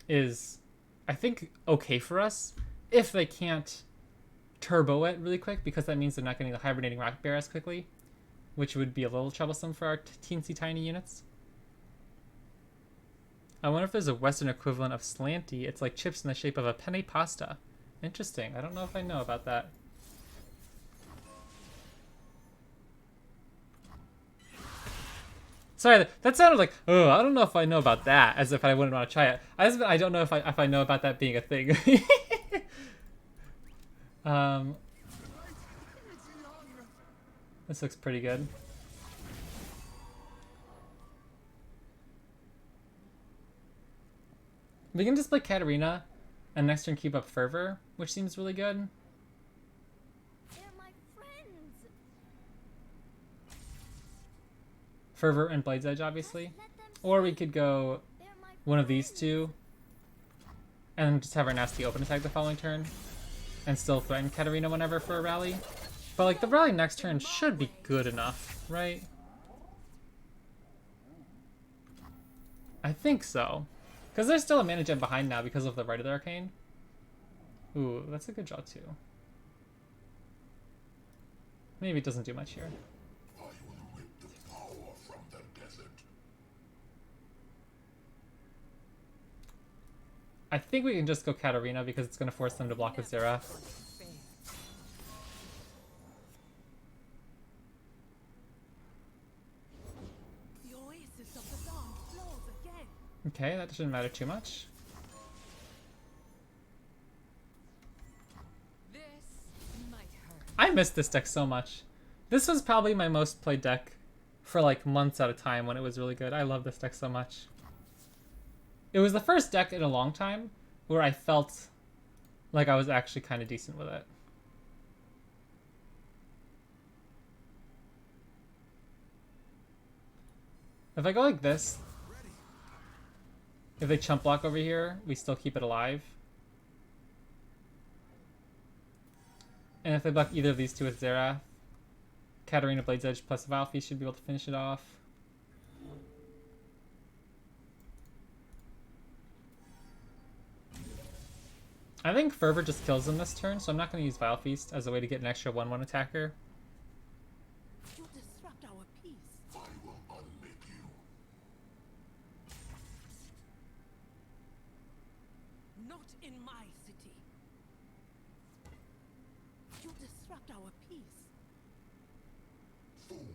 is, I think, okay for us if they can't turbo it really quick, because that means they're not getting the hibernating rock bear as quickly, which would be a little troublesome for our teensy tiny units. I wonder if there's a Western equivalent of slanty. It's like chips in the shape of a penne pasta. Interesting. I don't know if I know about that. Sorry, that sounded like, oh, I don't know if I know about that, as if I wouldn't want to try it. I don't know if I know about that being a thing. This looks pretty good. We can just play Katarina and next turn keep up Fervor, which seems really good. They're my friends. Fervor and Blade's Edge, obviously. Let them Or we could go They're my one of these two and just have our nasty open attack the following turn and still threaten Katarina whenever for a rally. But like the rally next turn should be good enough, right? I think so. Because there's still a mana gem behind now because of the Right of the Arcane. Ooh, that's a good draw too. Maybe it doesn't do much here. I will rip the power from the desert. I think we can just go Katarina because it's going to force them to block with Zera. The oasis of the dawn flows again. Okay, that shouldn't matter too much. This might hurt. I missed this deck so much. This was probably my most played deck for like months at a time when it was really good. I love this deck so much. It was the first deck in a long time where I felt like I was actually kind of decent with it. If I go like this, If they chump block over here, we still keep it alive. And if they block either of these two with Xerath, Katarina Blade's Edge plus Valfi should be able to finish it off. I think Fervor just kills them this turn, so I'm not going to use Vile Feast as a way to get an extra 1/1 attacker. You disrupt our peace. I will unmake you. Not in my city. You disrupt our peace. Fool.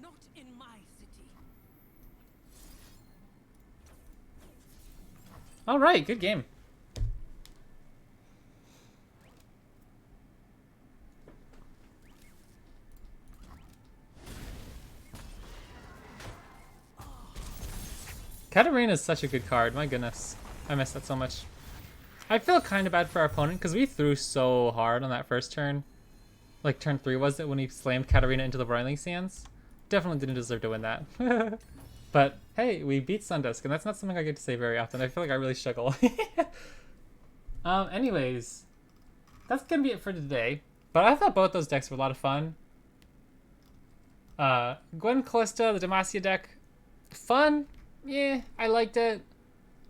Not in my city. All right, good game. Katarina is such a good card. My goodness. I miss that so much. I feel kind of bad for our opponent because we threw so hard on that first turn. Like turn 3 was it when he slammed Katarina into the Roiling Sands? Definitely didn't deserve to win that. But hey, we beat Sundusk, and that's not something I get to say very often. I feel like I really struggle. Anyways, that's gonna be it for today. But I thought both those decks were a lot of fun. Gwen Kalista, the Demacia deck, fun. Yeah, I liked it.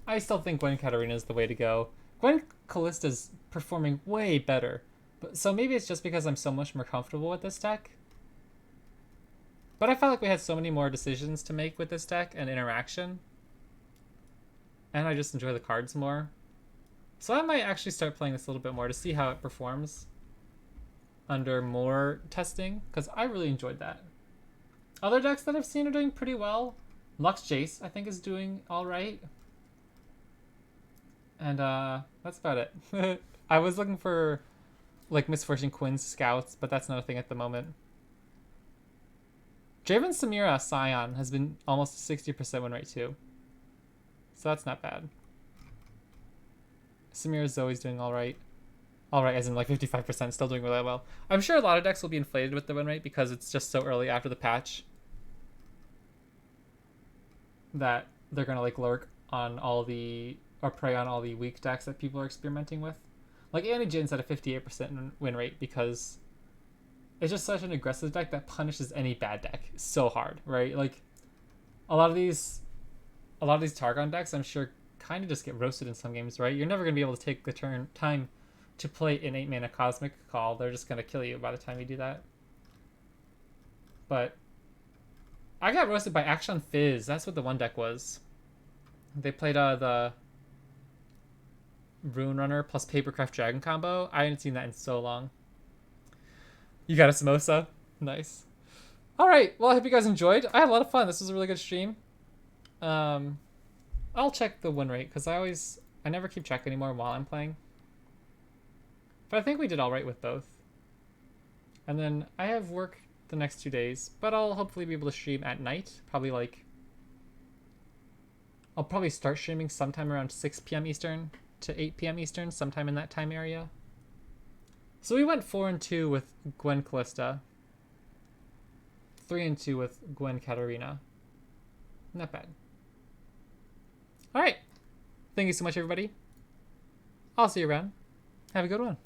I still think Gwen Katarina is the way to go. Gwen Kalista's performing way better. But so maybe it's just because I'm so much more comfortable with this deck. But I felt like we had so many more decisions to make with this deck and interaction. And I just enjoy the cards more. So I might actually start playing this a little bit more to see how it performs under more testing, because I really enjoyed that. Other decks that I've seen are doing pretty well. Lux Jace, I think, is doing alright. And that's about it. I was looking for like Misfortune Quinn's Scouts, but that's not a thing at the moment. Draven Samira Scion has been almost a 60% win rate too. So that's not bad. Samira Zoe's doing alright. Alright, as in like 55%, still doing really well. I'm sure a lot of decks will be inflated with the win rate because it's just so early after the patch that they're gonna like lurk on all the, or prey on all the weak decks that people are experimenting with. Like Annie Jin's at a 58% win rate because it's just such an aggressive deck that punishes any bad deck so hard, right? Like a lot of these Targon decks, I'm sure, kind of just get roasted in some games, right? You're never gonna be able to take the time to play an 8-mana Cosmic Call. They're just gonna kill you by the time you do that. But I got roasted by Akshan Fizz. That's what the one deck was. They played the Rune Runner plus Papercraft Dragon combo. I hadn't seen that in so long. You got a samosa? Nice. Alright, well I hope you guys enjoyed. I had a lot of fun. This was a really good stream. I'll check the win rate because I never keep track anymore while I'm playing. But I think we did alright with both. And then I have work the next 2 days, but I'll hopefully be able to stream at night. I'll probably start streaming sometime around 6 p.m. Eastern to 8 p.m. Eastern, sometime in that time area. So we went 4-2 with Gwen Kalista. 3-2 with Gwen Katarina. Not bad. Alright. Thank you so much, everybody. I'll see you around. Have a good one.